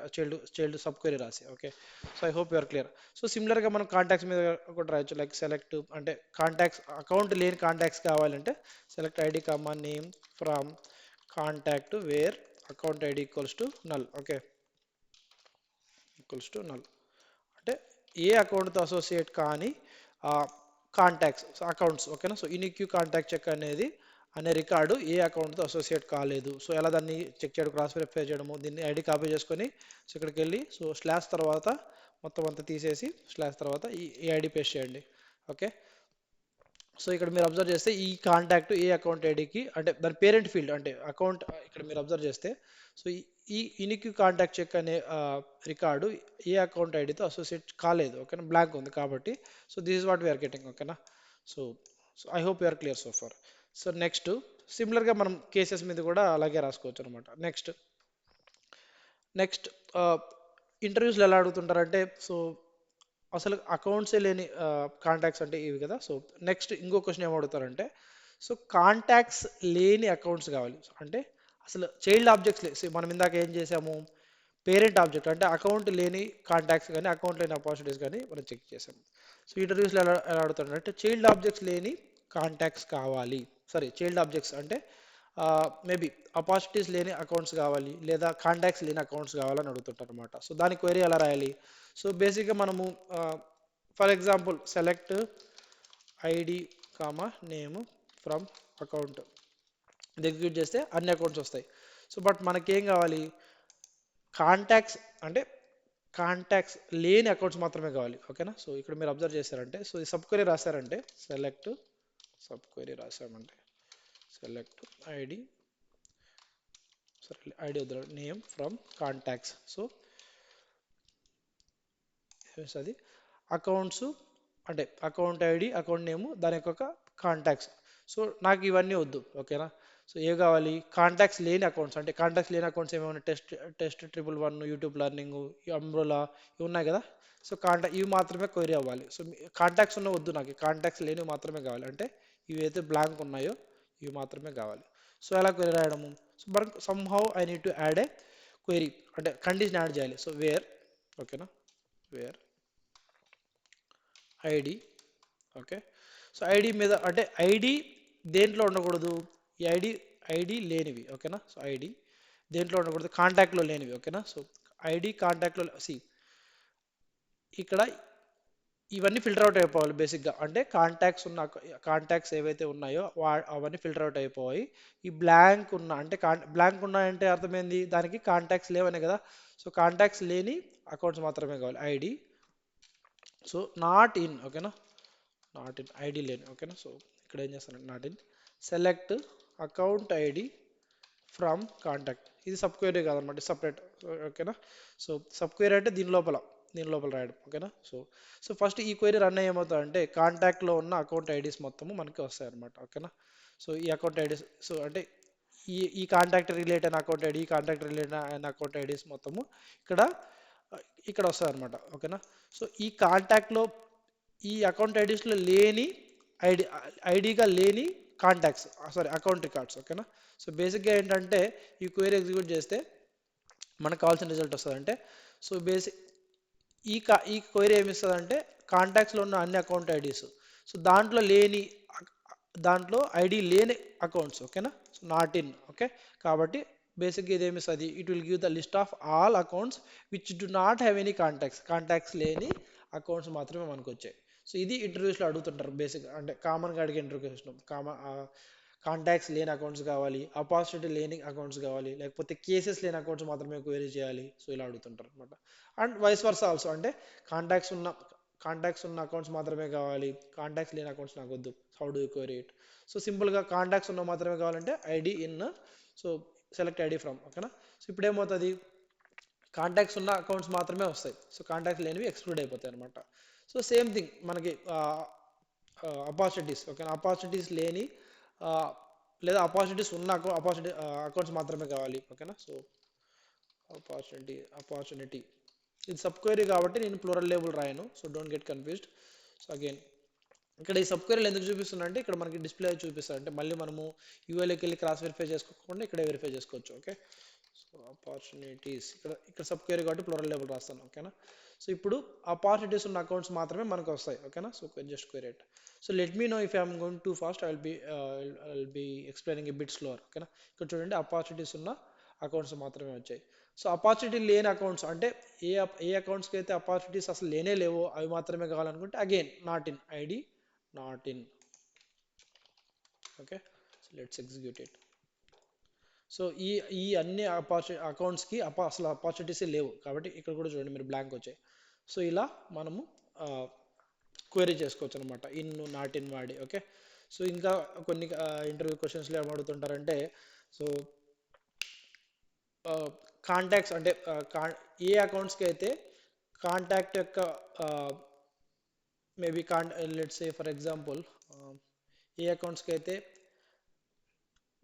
child sub query రాసి. Okay, so I hope you're clear. So సిమిలర్గా మనం కాంటాక్ట్స్ మీద కూడా రాయొచ్చు. లైక్ సెలెక్ట్ అంటే కాంటాక్ట్స్, అకౌంట్ లేని కాంటాక్ట్స్ కావాలంటే select ID comma name from contact where account ID equals to null. Okay, equals to null అంటే ఏ అకౌంట్తో అసోసియేట్ కానీ కాంటాక్ట్స్ అకౌంట్స్. ఓకేనా, సో యూనిక్ కాంటాక్ట్ చెక్ అనేది అనే రికార్డు ఏ అకౌంట్తో అసోసియేట్ కాలేదు. సో ఎలా దాన్ని చెక్ చేయడం, క్రాస్ వెరిఫై చేయడము, దీన్ని ఐడి కాపీ చేసుకొని సో ఇక్కడికి వెళ్ళి సో స్లాష్ తర్వాత మొత్తం అంతా తీసేసి స్లాష్ తర్వాత ఈ ఐడి పేస్ట్ చేయండి. ఓకే, సో ఇక్కడ మీరు అబ్జర్వ్ చేస్తే ఈ కాంటాక్ట్ ఏ అకౌంట్ ఐడికి అంటే దాని పేరెంట్ ఫీల్డ్ అంటే అకౌంట్, ఇక్కడ మీరు అబ్జర్వ్ చేస్తే సో ఈ యూనిక్ కాంటాక్ట్ చెక్ అనే రికార్డు ఏ అకౌంట్ ఐడితో అసోసియేట్ కాలేదు. ఓకేనా, బ్లాంక్ ఉంది కాబట్టి so this is what we're getting. ఓకేనా, so so I hope you're clear so far. So next సిమిలర్గా మనం కేసెస్ మీద కూడా అలాగే రాసుకోవచ్చు అనమాట. నెక్స్ట్ ఇంటర్వ్యూస్లో ఎలా అడుగుతుంటారంటే సో అసలు అకౌంట్సే లేని కాంటాక్ట్స్ అంటే ఇవి కదా. సో నెక్స్ట్ ఇంకో క్వశ్చన్ ఏం అడుగుతారంటే సో కాంటాక్ట్స్ లేని అకౌంట్స్ కావాలి. అంటే అసలు చైల్డ్ ఆబ్జెక్ట్స్ మనం ఇందాక ఏం చేసాము, పేరెంట్ ఆబ్జెక్ట్ అంటే అకౌంట్ లేని కాంటాక్ట్స్ కానీ అకౌంట్ లేని ఆపర్చునిటీస్ కానీ మనం చెక్ చేసాము. సో ఇంటర్వ్యూస్లో ఎలా అడుగుతారంటే చైల్డ్ ఆబ్జెక్ట్స్ లేని కాంటాక్ట్స్ కావాలి. సారీ, చైల్డ్ ఆబ్జెక్ట్స్ అంటే మేబీ ఆపర్చునిటీస్ లేని అకౌంట్స్ కావాలి లేదా కాంటాక్ట్స్ లేని అకౌంట్స్ కావాలని అడుగుతుంటారు అనమాట. సో దాని క్వైరీ ఎలా రాయాలి, సో బేసిక్గా మనము for example select ID comma name from account execute చేస్తే అన్ని అకౌంట్స్ వస్తాయి. సో బట్ మనకేం కావాలి, కాంటాక్ట్స్ అంటే కాంటాక్ట్స్ లేని అకౌంట్స్ మాత్రమే కావాలి. ఓకేనా, సో ఇక్కడ మీరు అబ్జర్వ్ చేశారంటే సో ఈ సబ్ క్వైరీ రాశారంటే సెలెక్ట్ సబ్ క్వైరీ రాసామంటే సెలెక్ట్ ఐడి, సరే ఐడి వద్దు, నేమ్ ఫ్రమ్ కాంటాక్ట్స్. సో అది అకౌంట్స్ అంటే అకౌంట్ ఐడి అకౌంట్ నేమ్ దాని యొక్క కాంటాక్ట్స్. సో నాకు ఇవన్నీ వద్దు. ఓకేనా, సో ఏ కావాలి, కాంటాక్ట్స్ లేని అకౌంట్స్. అంటే కాంటాక్ట్స్ లేని అకౌంట్స్ ఏమైనా టెస్ట్ 111 యూట్యూబ్ లెర్నింగ్ అంబ్రోలా ఇవి ఉన్నాయి కదా. సో ఇవి మాత్రమే క్వైరీ అవ్వాలి. సో కాంటాక్ట్స్ ఉన్న వద్దు, నాకు కాంటాక్ట్స్ లేనివి మాత్రమే కావాలి. అంటే ఇవి అయితే బ్లాంక్ ఉన్నాయో ఇవి మాత్రమే కావాలి. సో ఎలా క్వైరీ రాయడము, సో మనకు somehow I need to add A query అంటే కండిషన్ యాడ్ చేయాలి. సో వేర్, ఓకేనా, wear ID. Okay, so ID మీద అంటే ఐడి దేంట్లో ఉండకూడదు, ఈ ఐడి లేనివి. ఓకేనా, సో ఐడి దేంట్లో ఉండకూడదు, కాంటాక్ట్లో లేనివి. ఓకేనా, సో ఐడి కాంటాక్ట్లో ఇక్కడ ఇవన్నీ ఫిల్టర్ అవుట్ అయిపోవాలి బేసిక్గా. అంటే కాంటాక్ట్స్ ఏవైతే ఉన్నాయో అవన్నీ ఫిల్టర్ అవుట్ అయిపోయి ఈ బ్లాంక్ ఉన్న అంటే బ్లాంక్ ఉన్నాయంటే అర్థమైంది దానికి కాంటాక్ట్స్ లేవనే కదా. సో కాంటాక్ట్స్ లేని అకౌంట్స్ మాత్రమే కావాలి ఐడి. సో నాట్ ఇన్, ఓకేనా, నాట్ ఇన్ ఐడి లేని. ఓకేనా, సో ఇక్కడ ఏం చేస్తానంటే not in select account ID from contact. ఇది సబ్ క్వైరీ కాదనమాట, సపరేట్. ఓకేనా, సో సబ్ క్వైరీ అంటే దీని లోపల రాయడం. ఓకేనా, సో సో ఫస్ట్ ఈ క్వైరీ రన్ ఏమవుతుందంటే కాంటాక్ట్లో ఉన్న అకౌంట్ ఐడీస్ మొత్తము మనకి వస్తాయి అనమాట. ఓకేనా, సో ఈ అకౌంట్ ఐడీస్ సో అంటే ఈ కాంటాక్ట్ రిలేట్ అయిన అకౌంట్ ఐడి, కాంటాక్ట్ రిలేట్ అయిన అకౌంట్ ఐడీస్ మొత్తము ఇక్కడ ఇక్కడ వస్తాయి అనమాట. ఓకేనా, సో ఈ కాంటాక్ట్లో ఈ అకౌంట్ ఐడీస్లో లేని ఐడిగా లేని కాంటాక్ట్స్, సారీ అకౌంట్ రికార్డ్స్. ఓకేనా, సో బేసిక్గా ఏంటంటే ఈ క్వైరీ ఎగ్జిక్యూట్ చేస్తే మనకు కావాల్సిన రిజల్ట్ వస్తుంది. అంటే సో ఈ క్వైరీ ఏమి ఇస్తుంది అంటే కాంటాక్ట్స్లో ఉన్న అన్ని అకౌంట్ ఐడీస్ సో దాంట్లో ఐడి లేని అకౌంట్స్. ఓకేనా, సో నాట్ ఇన్. ఓకే, కాబట్టి బేసిక్గా ఇది ఏమిస్తుంది, it will give the list of all accounts which do not have any contacts లేని అకౌంట్స్ మాత్రమే మనకు వచ్చాయి. సో ఇది ఇంటర్వ్యూస్లో అడుగుతుంటారు బేసిక్ అంటే కామన్గా అడిగే ఇంటర్వ్యూ క్వశ్చన్. కాంటాక్ట్స్ లేని అకౌంట్స్ కావాలి, అపాసిటీ లేని అకౌంట్స్ కావాలి, లేకపోతే కేసెస్ లేని అకౌంట్స్ మాత్రమే క్వైరీ చేయాలి. సో ఇలా అడుగుతుంటారు అనమాట. అండ్ వైస్ వర్సా ఆల్సో, అంటే కాంటాక్ట్స్ ఉన్న కాంటాక్ట్స్ ఉన్న అకౌంట్స్ మాత్రమే కావాలి, కాంటాక్ట్స్ లేని అకౌంట్స్ నాకు వద్దు. How do you query it? So సింపుల్గా కాంటాక్ట్స్ ఉన్న మాత్రమే కావాలంటే ID in, so select ID from, ఓకేనా. సో ఇప్పుడు ఏమవుతుంది, కాంటాక్ట్స్ ఉన్న అకౌంట్స్ మాత్రమే వస్తాయి. సో కాంటాక్ట్స్ లేనివి ఎక్స్క్లూడ్ అయిపోతాయి అనమాట. సో సేమ్ థింగ్ మనకి అపార్చునిటీస్, ఓకేనా. అపార్చునిటీస్ లేని ఆ, లేదా అపార్చునిటీస్ ఉన్న అకౌంట్స్ మాత్రమే కావాలి, ఓకేనా. సో ఆపర్చునిటీ ఇది సబ్ క్వైరీ కాబట్టి నేను ప్లూరల్ లేబుల్ రాయను. So don't get confused. So again ఇక్కడ ఈ సబ్ క్వైరీలు ఎందుకు చూపిస్తున్నా అంటే ఇక్కడ మనకి డిస్ప్లే చూపిస్తారు, అంటే మళ్ళీ మనము యూఐలోకి వెళ్ళి క్రాస్ వెరిఫై చేసుకోకుండా ఇక్కడే వెరిఫై చేసుకోవచ్చు. ఓకే. సో ఆపర్చునిటీస్ ఇక్కడ సబ్ క్వైరీ కాబట్టి ప్లూరల్ లేబుల్ రాస్తాను, ఓకేనా. సో ఇప్పుడు ఆపర్చునిటీస్ ఉన్న అకౌంట్స్ మాత్రమే మనకు వస్తాయి, ఓకేనా. So just query it. So let me know if I'm going too fast, I will be explaining a bit slower, ఓకేనా. ఇక్కడ చూడండి ఆపర్చునిటీస్ ఉన్న అకౌంట్స్ మాత్రమే వచ్చాయి. సో ఆపర్చునిటీ లేని అకౌంట్స్ అంటే ఏ అకౌంట్స్కి అయితే ఆపర్చునిటీస్ అసలు లేనే లేవో అవి మాత్రమే కావాలనుకుంటే again not in ID, not in. Okay. So let's execute it. So ఈ ఈ అన్ని అకౌంట్స్కి అసలు ఆపర్చునిటీసే లేవు కాబట్టి ఇక్కడ కూడా చూడండి మీరు బ్లాంక్ వచ్చాయి. సో ఇలా మనము క్వైరీ చేసుకోవచ్చు అనమాట ఇన్, నాట్ ఇన్ వాడి. ఓకే. సో ఇంకా కొన్ని ఇంటర్వ్యూ క్వశ్చన్స్లో ఏం అడుగుతుంటారంటే, సో కాంటాక్ట్స్ అంటే ఏ అకౌంట్స్కి అయితే కాంటాక్ట్ యొక్క maybe let's say for example ఏ అకౌంట్స్కి అయితే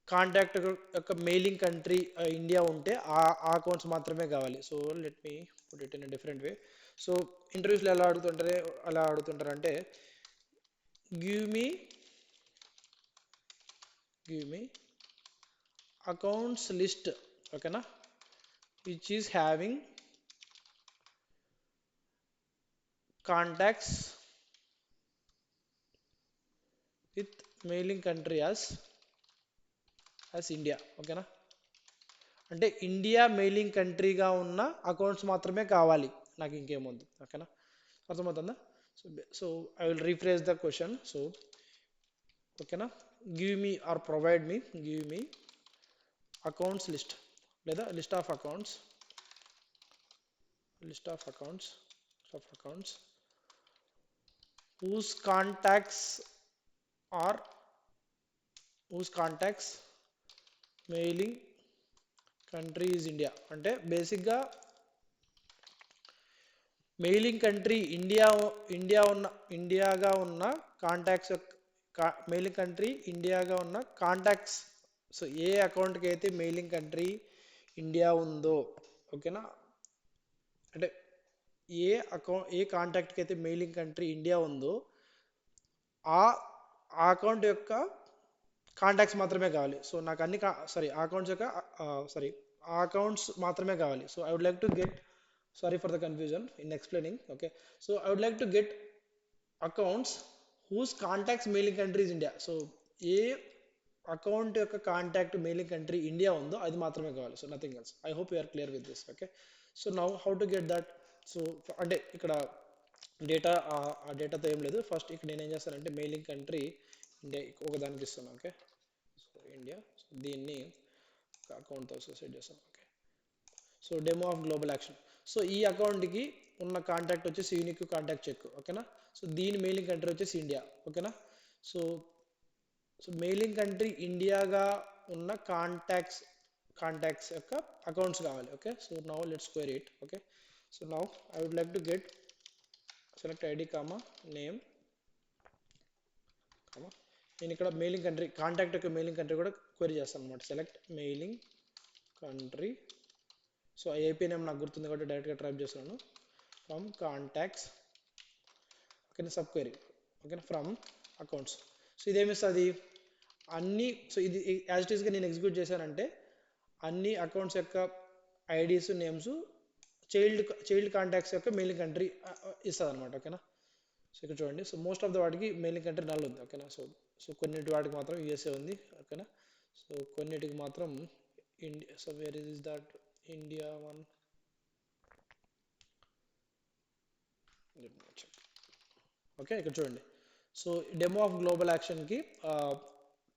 కాంటాక్ట్ యొక్క మెయిలింగ్ కంట్రీ ఇండియా ఉంటే ఆ అకౌంట్స్ మాత్రమే కావాలి. So let me put it in different way. So ఇంటర్వ్యూస్లో ఎలా అడుగుతుంటారంటే గివ్ మీ అకౌంట్స్ లిస్ట్, ఓకేనా, which is having contacts with mailing country as India, ఓకేనా. అంటే ఇండియా మెయిలింగ్ కంట్రీగా ఉన్న అకౌంట్స్ మాత్రమే కావాలి, నాకు ఇంకేముంది, ఓకేనా. అర్థమవుతుందా? So so I will rephrase the question. So ఓకేనా, give me or provide me, give me accounts list లేదా list of accounts whose contacts are whose contacts mailing country is India. అంటే బేసిక్గా మెయిలింగ్ కంట్రీ ఇండియాగా ఉన్న కాంటాక్ట్స్ మెయిలింగ్ కంట్రీ ఇండియాగా ఉన్న కాంటాక్ట్స్. సో ఏ అకౌంట్కి అయితే మెయిలింగ్ కంట్రీ ఇండియా ఉందో, ఓకేనా, అంటే ఏ కాంటాక్ట్కి అయితే మెయిలింగ్ కంట్రీ ఇండియా ఉందో ఆ అకౌంట్ యొక్క కాంటాక్ట్స్ మాత్రమే కావాలి. సో నాకు అన్ని సారీ ఆ అకౌంట్స్ యొక్క సారీ ఆ అకౌంట్స్ మాత్రమే కావాలి. So I would like to get, sorry for the confusion in explaining. Okay. So I would like to get accounts whose contacts mailing country is India. So ఏ అకౌంట్ యొక్క కాంటాక్ట్ మెయిలింగ్ కంట్రీ ఇండియా ఉందో అది మాత్రమే కావాలి. So nothing else. I hope you are clear with this. Okay. So now how to get that? So అంటే ఇక్కడ డేటా ఆ డేటాతో ఏం లేదు. ఫస్ట్ ఇక్కడ నేను ఏం చేస్తానంటే మెయిలింగ్ కంట్రీ ఇండియా ఒక దానికి ఇస్తాను. ఓకే. సో ఇండియా, సో దీన్ని అకౌంట్తో అసోసియేట్ చేస్తాను. Okay. So demo of global action. So ఈ అకౌంట్కి ఉన్న కాంటాక్ట్ వచ్చేసి యూనిక్ కాంటాక్ట్ చెక్, ఓకేనా. సో దీని మెయిలింగ్ కంట్రీ వచ్చేసి ఇండియా, ఓకేనా. సో సో మెయిలింగ్ కంట్రీ ఇండియాగా ఉన్న కాంటాక్ట్స్ యొక్క అకౌంట్స్ కావాలి. Okay. So now let's query it. Okay. So now I would like to get select ID comma name comma, నేను ఇక్కడ మెయిలింగ్ కంట్రీ కాంటాక్ట్ యొక్క మెయిలింగ్ కంట్రీ కూడా క్వైరీ చేస్తాను అనమాట. Select mailing country. So AP name నాకు గుర్తుంది కాబట్టి డైరెక్ట్గా టైప్ చేస్తున్నాను. ఫ్రమ్ కాంటాక్ట్స్, ఓకేనా, సబ్ క్వైరీ, ఓకేనా, ఫ్రమ్ అకౌంట్స్. సో ఇదేమిస్తుంది అన్ని. సో ఇది యాజ్ ఇట్ ఈస్గా నేను ఎగ్జిక్యూట్ చేశానంటే అన్ని అకౌంట్స్ యొక్క ఐడీస్ నేమ్స్ చైల్డ్ కాంటాక్ట్స్ యొక్క మెయిలింగ్ కంట్రీ ఇస్తుంది అనమాట, ఓకేనా. సో ఇక్కడ చూడండి. సో మోస్ట్ ఆఫ్ ద వాటికి మెయిలింగ్ కంట్రీ నల్ ఉంది, ఓకేనా. సో సో కొన్నిటి వాటికి మాత్రం యూఎస్ఏ ఉంది, ఓకేనా. సో కొన్నిటికి మాత్రం India. So where is that India one? Okay. ఇక్కడ చూడండి. సో డెమో ఆఫ్ గ్లోబల్ యాక్షన్కి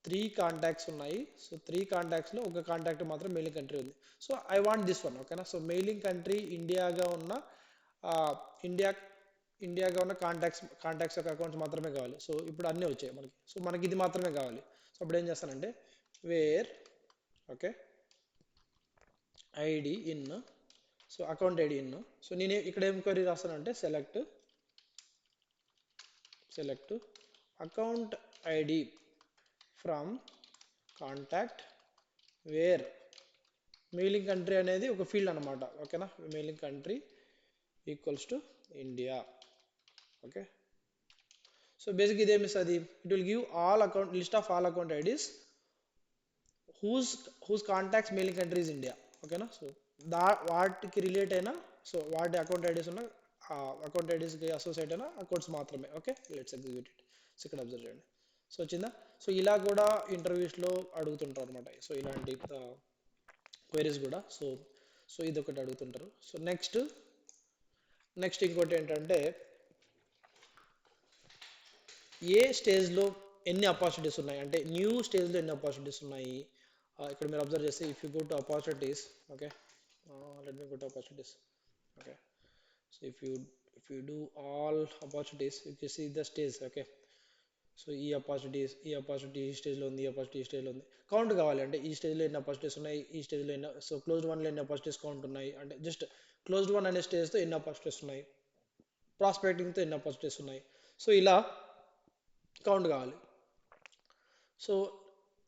త్రీ కాంటాక్ట్స్ ఉన్నాయి. సో త్రీ కాంటాక్ట్స్లో ఒక కాంటాక్ట్ మాత్రం మెయిలింగ్ కంట్రీ ఉంది. So I want this one, ఓకేనా. సో మెయిలింగ్ కంట్రీ ఇండియాగా ఉన్న ఆ, ఇండియా ఇండియాగా ఉన్న కాంటాక్ట్స్ యొక్క అకౌంట్స్ మాత్రమే కావాలి. సో ఇప్పుడు అన్నీ వచ్చాయి మనకి. సో మనకి ఇది మాత్రమే కావాలి. సో అప్పుడు ఏం చేస్తానంటే where, okay, ID in, so account ID in. So నేను ఇక్కడ ఏం క్వరీ రాస్తానంటే select account ID from contact where mailing country అనేది ఒక ఫీల్డ్ అనమాట, ఓకేనా. Mailing country equals to India, okay. So basic ఇదేమి ఇస్తుంది, it will give all account list of all account IDs whose whose contacts mailing country is India, ఓకేనా. సో వాటికి రిలేట్ అయిన, సో వాటి అకౌంట్ ఐడీస్ ఉన్న అకౌంట్ ఐడీస్కి అసోసియేట్ అయిన అకౌంట్స్ మాత్రమే, okay. Let's execute it. So ఇక్కడ అబ్జర్వ్ చేయండి. సో వచ్చిందా. సో ఇలా కూడా ఇంటర్వ్యూస్లో అడుగుతుంటారు అనమాట. సో ఇలాంటి క్వైరీస్ కూడా. సో ఇది ఒకటి అడుగుతుంటారు. సో నెక్స్ట్ ఇంకోటి ఏంటంటే ఏ స్టేజ్లో ఎన్ని ఆపర్చునిటీస్ ఉన్నాయి, అంటే న్యూ స్టేజ్లో ఎన్ని ఆపర్చునిటీస్ ఉన్నాయి. ఇక్కడ మీరు అబ్జర్వ్ చేస్తే if you go to opportunities, okay, let me go to opportunities, okay. So if you do all opportunities you can see the stage, okay. So ఈ ఆపర్చునిటీ ఈ స్టేజ్లో ఉంది, ఈ ఆపర్చునిటీ ఈ స్టేజ్లో ఉంది. కౌంట్ కావాలి అంటే ఈ స్టేజ్లో ఎన్ని ఆపర్చునిటీస్ ఉన్నాయి, ఈ స్టేజ్లో ఎన్ని, సో క్లోజ్డ్ వన్లో ఎన్ని ఆపర్చునిటీస్ కౌంట్ ఉన్నాయి అంటే జస్ట్ క్లోజ్డ్ వన్ అనే స్టేజ్తో ఎన్ని ఆపర్చునిటీస్ ఉన్నాయి, ప్రాస్పెక్టింగ్తో ఎన్ని ఆపర్చునిటీస్ ఉన్నాయి. సో ఇలా కౌంట్ కావాలి. సో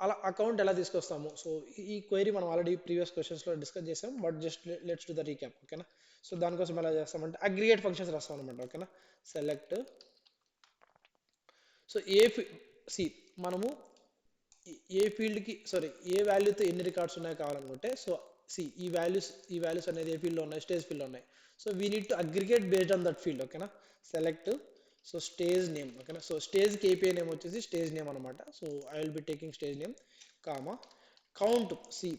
అలా అకౌంట్ ఎలా తీసుకొస్తాము. సో ఈ క్వైరీ మనం ఆల్రెడీ ప్రీవియస్ క్వశ్చన్స్లో డిస్కస్ చేసాం, but just let's to the recap, ఓకేనా. సో దానికోసం ఎలా చేస్తామంటే అగ్రిగేట్ ఫంక్షన్స్ రాస్తాం అనమాట, ఓకేనా. సెలెక్ట్, సో సి మనము ఏ ఫీల్డ్కి సారీ ఏ వాల్యూతో ఎన్ని రికార్డ్స్ ఉన్నాయో కావాలనుకుంటే, సో సి ఈ వాల్యూస్ అనేది ఏ ఫీల్డ్లో ఉన్నాయి, స్టేజ్ ఫీల్డ్లో ఉన్నాయి. So we need to aggregate based on that field, ఓకేనా. సెలెక్ట్, సో స్టేజ్ నేమ్, ఓకేనా. సో స్టేజ్కి ఏపీఐ నేమ్ వచ్చేసి స్టేజ్ నేమ్ అనమాట. So I will be taking stage name, comma count. See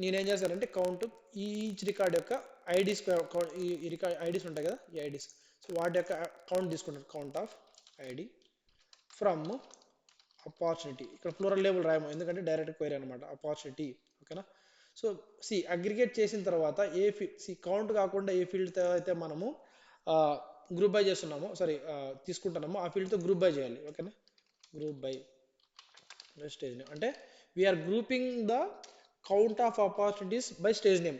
నేనేం చేస్తానంటే కౌంట్ ఈచ్ రికార్డ్ యొక్క ఐడీస్, ఈ రికార్డ్ ఐడీస్ ఉంటాయి కదా, ఈ ఐడీస్, సో వాటి యొక్క కౌంట్ తీసుకుంటాను. Count of ID from opportunity, ఇక్కడ ఫ్లోరల్ లేబుల్ రాయము ఎందుకంటే డైరెక్ట్ క్వైరీ అనమాట, ఆపర్చునిటీ, ఓకేనా. సో అగ్రిగేట్ చేసిన తర్వాత కౌంట్ కాకుండా ఏ ఫీల్డ్తో అయితే మనము గ్రూప్ బై చేస్తున్నామో, సారీ తీసుకుంటున్నామో ఆ ఫీల్డ్తో గ్రూప్ బై చేయాలి, ఓకేనా. గ్రూప్ బై స్టేజ్ నేమ్ అంటే we're grouping the count of opportunities by stage name,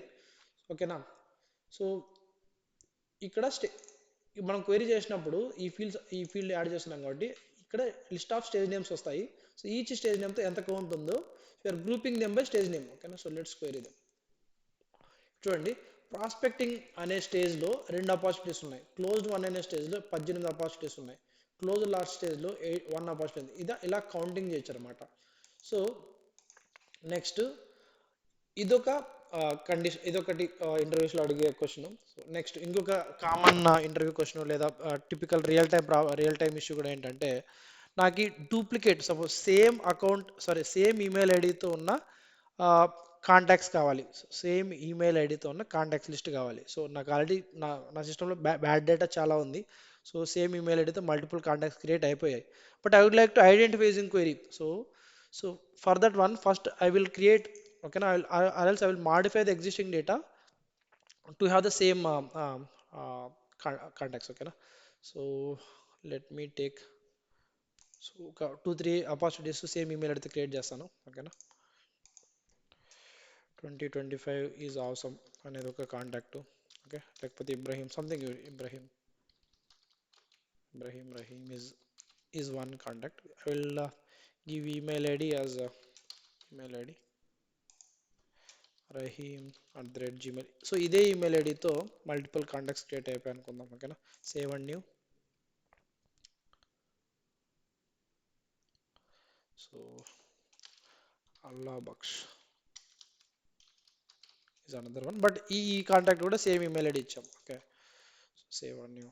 ఓకేనా. సో ఇక్కడ మనం క్వైరీ చేసినప్పుడు ఈ ఫీల్డ్ యాడ్ చేస్తున్నాం కాబట్టి ఇక్కడ లిస్ట్ ఆఫ్ స్టేజ్ నేమ్స్ వస్తాయి. సో ఈచ్ స్టేజ్ నేమ్తో ఎంత కౌంట్ ఉందో you're grouping them by stage name, ఓకేనా. So let's query them. చూడండి, ప్రాస్పెక్టింగ్ అనే స్టేజ్లో 2 ఆపర్చునిటీస్ ఉన్నాయి, క్లోజ్డ్ వన్ అనే స్టేజ్లో 18 ఆపర్చునిటీస్ ఉన్నాయి, క్లోజ్ లాస్ట్ స్టేజ్లో 1 ఆపర్చునిటీ, ఇలా కౌంటింగ్ చేయొచ్చు అనమాట. సో నెక్స్ట్ ఇదొక కండిషన్, ఇదొకటి ఇంటర్వ్యూస్లో అడిగే క్వశ్చన్. సో నెక్స్ట్ ఇంకొక కామన్ ఇంటర్వ్యూ క్వశ్చన్ లేదా టిపికల్ రియల్ టైమ్ ఇష్యూ కూడా ఏంటంటే నాకు duplicate suppose same account sorry same email ఐడితో ఉన్న కాంటాక్ట్స్ కావాలి, సేమ్ ఈమెయిల్ ఐడితో ఉన్న కాంటాక్ట్స్ లిస్ట్ కావాలి. సో నాకు ఆల్రెడీ నా సిస్టంలో బ్యాడ్ డేటా చాలా ఉంది. సో సేమ్ ఈమెయిల్ ఐడితో మల్టిపుల్ కాంటాక్ట్స్ క్రియేట్ అయిపోయాయి. But I would like to identify using query. So for that one first I will create, okay now or else I will modify the existing data to have the same contacts, okay na. So let me take, so ఒక 2-3 opportunities to same email అయితే క్రియేట్ చేస్తాను, ఓకేనా. 2025 ఈజ్ అవసమ్ అనేది ఒక కాంటాక్ట్, ఓకే. లేకపోతే Ibrahim something, Ibrahim Rahim is one contact. I will give email id as email id rahim@gmail. So ఇదే ఈమెయిల్ ఐడితో మల్టిపుల్ కాంటాక్ట్స్ క్రియేట్ అయిపోయి అనుకుందాం, ఓకేనా. Save and new. So Allah Bakhsh is another one, but ఈ కాంటాక్ట్ కూడా సేమ్ ఈమెయిల్ ఐడి ఇచ్చాం, okay. Save and new.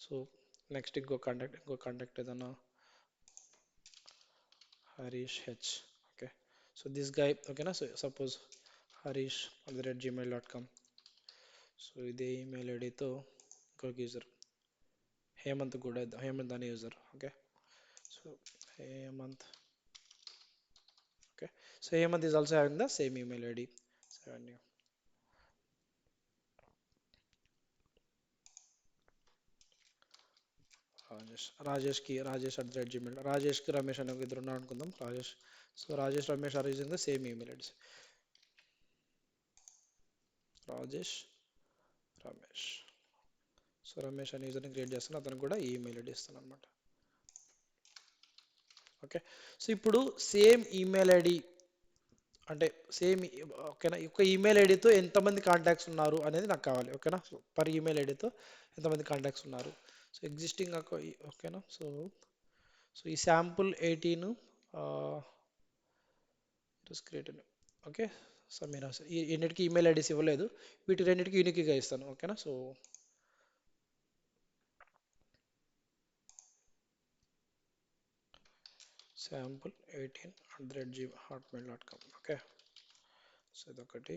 So next ఇంకో కాంటాక్ట్ ఏదన్నా Harish H, okay. So this guy, ఓకేనా. So suppose harish@gmail.com. సో ఇదే ఈమెయిల్ ఐడితో ఇంకొక యూజర్ హేమంత్ కూడా హేమంత్ అనే user, okay. So Hemant So Hemant is also having the same email ID. Seven, yeah. Rajesh at the gmail. Rajesh ki Ramesh అనే ఒక ఇద్దరు ఉన్నారు అనుకుందాం. Rajesh. So Rajesh Ramesh are using the same email IDs. Rajesh Ramesh. So Ramesh అనే యూజర్ని క్రియేట్ చేస్తాను, అతనికి కూడా ఈ ఈమెయిల్ ఐడి ఇస్తాను అనమాట. ఓకే. సో ఇప్పుడు సేమ్ ఈమెయిల్ ఐడి అంటే సేమ్, ఓకేనా, ఒక ఈమెయిల్ ఐడితో ఎంతమంది కాంటాక్ట్స్ ఉన్నారు అనేది నాకు కావాలి. ఓకేనా, సో పర్ ఈమెయిల్ ఐడితో ఎంతమంది కాంటాక్ట్స్ ఉన్నారు. సో ఎగ్జిస్టింగ్ ఓకేనా. సో సో ఈ sample 18 create. Okay. Sameera sir ఈ ఎన్నిటికి ఈమెయిల్ ఐడీస్ ఇవ్వలేదు, వీటి రెండింటికి యూనిక్గా ఇస్తాను. ఓకేనా. So sample 18@hotmail.com. Okay. So ఇదొకటి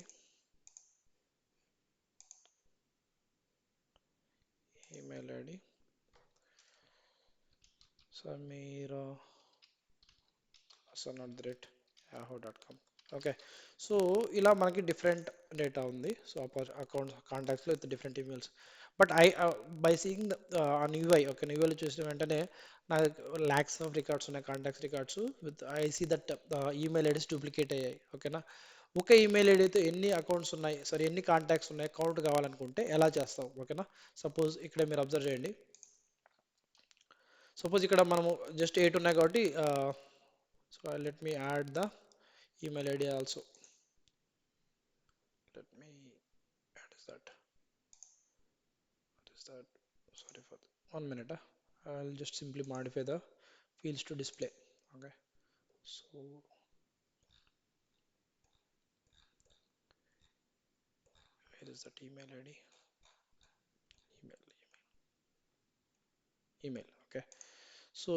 email ID Sameera hasan@yahoo.com. Okay. So ఇలా మనకి డిఫరెంట్ డేటా ఉంది. సో అకౌంట్స్ కాంటాక్ట్స్లో with different emails. But by seeing on UI, okay, యూఐలో చూసిన వెంటనే నాకు ల్యాక్స్ ఆఫ్ రికార్డ్స్ ఉన్నాయి, contacts records with I see that email IDs duplicate అయ్యాయి. ఓకేనా. ఒక ఈమెయిల్ ఐడితో ఎన్ని అకౌంట్స్ ఉన్నాయి, సరే ఎన్ని కాంటాక్ట్స్ ఉన్నాయి కౌంట్ కావాలనుకుంటే ఎలా చేస్తాం. ఓకేనా. సపోజ్ ఇక్కడ మీరు అబ్జర్వ్ చేయండి. సపోజ్ ఇక్కడ మనము జస్ట్ 8 ఉన్నాయి కాబట్టి so let me add the email ID also. Let me add is that. What is that? Sorry for that. 1 minute. I'll just simply modify the fields to display. Okay. So where is that email ID? Email, email. Okay. So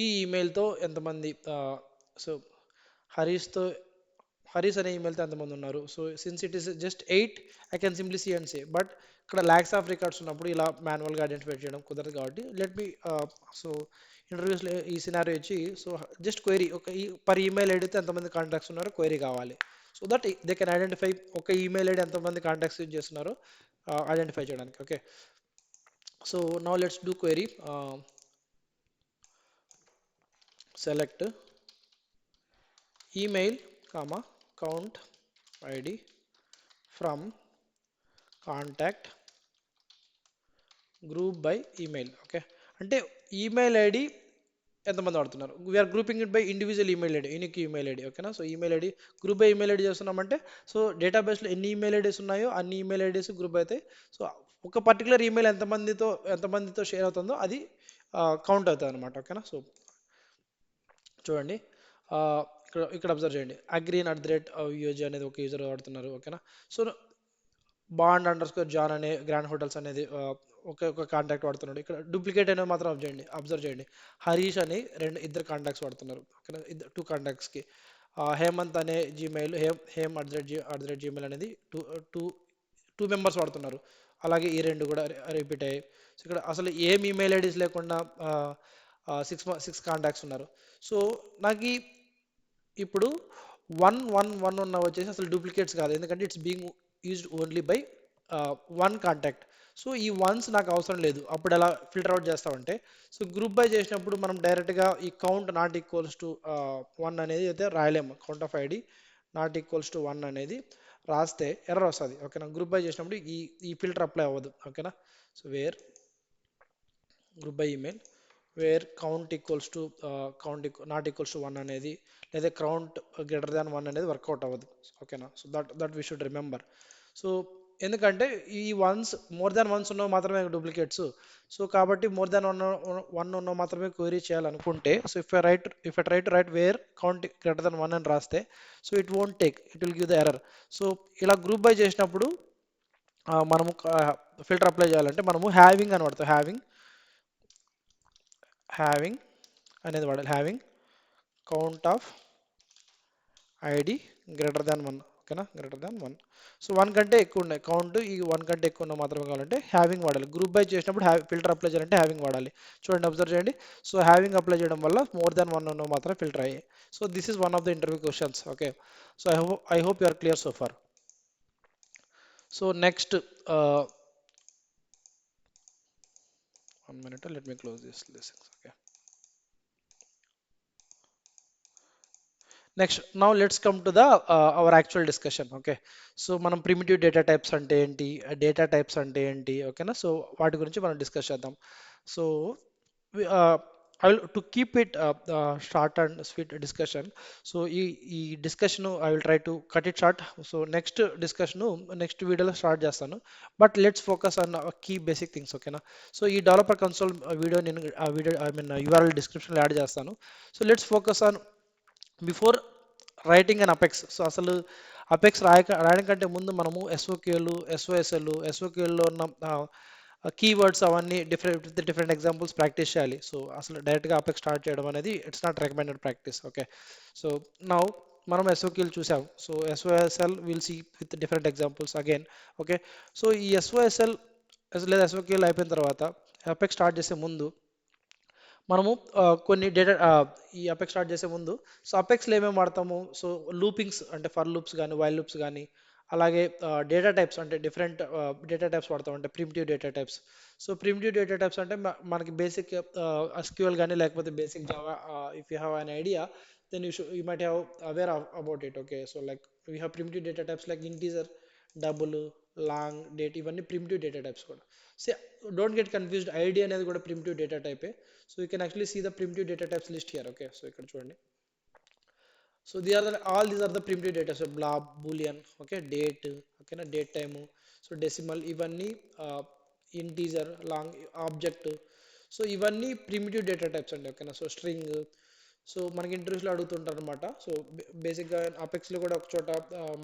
ఈ ఈమెయిల్తో ఎంతమంది, సో హరీష్తో హరీష్ అనే ఈమెయిల్తో ఎంతమంది ఉన్నారు. So since it is just 8, I can simply see and say. But ఇక్కడ ల్యాక్స్ ఆఫ్ రికార్డ్స్ ఉన్నప్పుడు ఇలా మాన్యువల్గా ఐడెంటిఫై చేయడం కుదరదు కాబట్టి లెట్ మీ సో ఇంటర్వ్యూస్లో ఈ సినారియో ఇచ్చి సో జస్ట్ క్వైరీ ఒక పర్ ఈమెయిల్ ఐడితో ఎంతమంది కాంటాక్ట్స్ ఉన్నారో క్వైరీ కావాలి. So that they can identify ఒక ఈమెయిల్ ఐడి ఎంతమంది కాంటాక్ట్స్ యూజ్ చేస్తున్నారో ఐడెంటిఫై చేయడానికి. Okay. So now let's do query. Select email comma count ID from contact group by email. Okay. అంటే ఈమెయిల్ ఐడి ఎంతమంది వాడుతున్నారు, we're grouping it by individual email ID, unique email ID. ఓకేనా. So email ID group by email ID చేస్తున్నామంటే సో డేటాబేస్లో ఎన్ని ఈమెయిల్ ఐడీస్ ఉన్నాయో అన్ని ఈమెయిల్ ఐడీస్ గ్రూప్ అవుతాయి. సో ఒక పర్టికులర్ ఈమెయిల్ ఎంతమందితో షేర్ అవుతుందో అది కౌంట్ అవుతుంది అనమాట. ఓకేనా. సో చూడండి, ఇక్కడ అబ్జర్వ్ చేయండి. అగ్రీన్@యూజీ అనేది ఒక యూజర్ వాడుతున్నారు. ఓకేనా. సో బాండ్_జాన్ అనే గ్రాండ్ హోటల్స్ అనేది ఒక కాంటాక్ట్ వాడుతున్నాడు. ఇక్కడ డూప్లికేట్ అనేది మాత్రం అబ్జర్వ్ చేయండి. హరీష్ అని ఇద్దరు కాంటాక్ట్స్ వాడుతున్నారు. ఓకేనా. 2 కాంటాక్ట్స్కి. హేమంత్ అనే జీమెయిల్ హేమ్@జీమెయిల్ అనేది టూ టూ మెంబర్స్ వాడుతున్నారు. అలాగే ఈ రెండు కూడా రిపీట్ అయ్యాయి. సో ఇక్కడ అసలు ఏం ఈమెయిల్ ఐడీస్ లేకుండా 6 కాంటాక్ట్స్ ఉన్నారు. సో నాకు ఇప్పుడు 1 1 1 ఉన్న వచ్చేసి అసలు డూప్లికేట్స్ కాదు, ఎందుకంటే it's being used only by 1 contact. So ఈ వన్స్ నాకు అవసరం లేదు. అప్పుడు ఎలా ఫిల్టర్ అవుట్ చేస్తామంటే సో గ్రూప్ బై చేసినప్పుడు మనం డైరెక్ట్గా ఈ కౌంట్ నాట్ ఈక్వల్స్ టు 1 అనేది అయితే రాయలేము. Count of ID not equals to 1 అనేది రాస్తే ఎర్రర్ వస్తుంది. ఓకేనా. గ్రూప్ బై చేసినప్పుడు ఈ ఈ ఫిల్టర్ అప్లై అవ్వదు. ఓకేనా. So where group by email where not equals to 1 అనేది లేదా కౌంట్ గ్రేటర్ దాన్ 1 అనేది వర్కౌట్ అవ్వదు. ఓకేనా. So that we should remember. So ఎందుకంటే ఈ మోర్ దాన్ వన్స్ ఉన్నవి మాత్రమే డూప్లికేట్స్. సో కాబట్టి మోర్ దాన్ వన్ ఉన్నవి మాత్రమే క్వైరీ చేయాలనుకుంటే so if I try to right where count greater than 1 అని రాస్తే so it won't take, it will give the error. So ఇలా గ్రూప్ బై చేసినప్పుడు మనము ఫిల్టర్ అప్లై చేయాలంటే మనము హ్యావింగ్ అని వాడతాం. హ్యావింగ్ అనేది వాడాలి. Having count of ID greater than 1. ఓకేనా, greater than one. So one కంటే ఎక్కువ ఉన్నాయి కౌంట్, ఈ వన్ కంటే ఎక్కువ ఉన్న మాత్రమే కావాలంటే హ్యావింగ్ వాడాలి. గ్రూప్ బై చేసినప్పుడు ఫిల్టర్ అప్లై చేయాలంటే హ్యావింగ్ వాడాలి. చూడండి, అబ్జర్వ్ చేయండి. సో హ్యావింగ్ అప్లై చేయడం వల్ల మోర్ దాన్ వన్ ఉన్న మాత్రం ఫిల్టర్ అయ్యాయి. So this is one of the interview questions. Okay, so I hope you are clear so far. So next, 1 minute, let me close this list. Okay. Next, now let's come to the our actual discussion. Okay. So మనం ప్రిమిటివ్ డేటా టైప్స్ అంటే ఏంటి, డేటా టైప్స్ అంటే ఏంటి, ఓకేనా. సో వాటి గురించి మనం డిస్కస్ చేద్దాం. So I will to keep it short and sweet discussion. So ఈ discussion I will try to cut it short. So next వీడియోలో స్టార్ట్ చేస్తాను. But let's focus on key basic things, ఓకేనా. సో ఈ డెవలపర్ కన్సోల్ వీడియో నేను ఆ వీడియో ఐ మీన్ యూఆర్ఎల్ డిస్క్రిప్షన్లో యాడ్ చేస్తాను. So let's focus on before writing and Apex. So అసలు అపెక్స్ రాయడం కంటే ముందు మనము ఎస్ఓక్యూలు, ఎస్ఓక్యూల్లో ఉన్న కీవర్డ్స్ అవన్నీ డిఫరెంట్ ఎగ్జాంపుల్స్ ప్రాక్టీస్ చేయాలి. సో అసలు డైరెక్ట్గా అపెక్స్ స్టార్ట్ చేయడం అనేది it's not recommended practice. Okay, so now మనం ఎస్ఓక్యూలు చూసాం. So SOSL will see with different examples again. Okay, so ఈ ఎస్ఓఎస్ఎల్ లేదా ఎస్ఓక్యూఎల్ అయిపోయిన తర్వాత అపెక్స్ స్టార్ట్ చేసే ముందు మనము కొన్ని డేటా ఈ అపెక్స్ స్టార్ట్ చేసే ముందు సో అపెక్స్లో ఏమేమి వాడతాము. సో లూపింగ్స్ అంటే ఫర్ లూప్స్ కానీ వైల్ లూప్స్ కానీ, అలాగే డేటా టైప్స్ అంటే డిఫరెంట్ డేటా టైప్స్ వాడతాం, అంటే primitive data types. So primitive data types అంటే మనకి బేసిక్ ఎస్క్యూఎల్ కానీ లేకపోతే basic Java, if you have an idea then you might have aware about it. Okay, so like we have primitive data types like integer, double, long, date, ఇవన్నీ ప్రిమిటివ్ డేటా టైప్స్ కూడా. So don't get confused, ID అనేది కూడా ప్రిమిటివ్ డేటా టైపే. So you can actually see the primitive data types list here. Okay, so ఇక్కడ చూడండి. So all these are the primitive data. So blob, boolean, okay, date, okay na, date time, so decimal, ఇవన్నీ ఇంటీజర్, లాంగ్, ఆబ్జెక్ట్. సో ఇవన్నీ ప్రిమిటివ్ డేటా టైప్స్ అండి. ఓకేనా, సో స్ట్రింగ్. సో మనకి ఇంటర్వ్యూస్లో అడుగుతుంటారు అనమాట. సో బేసిక్గా అపెక్స్లో కూడా ఒక చోట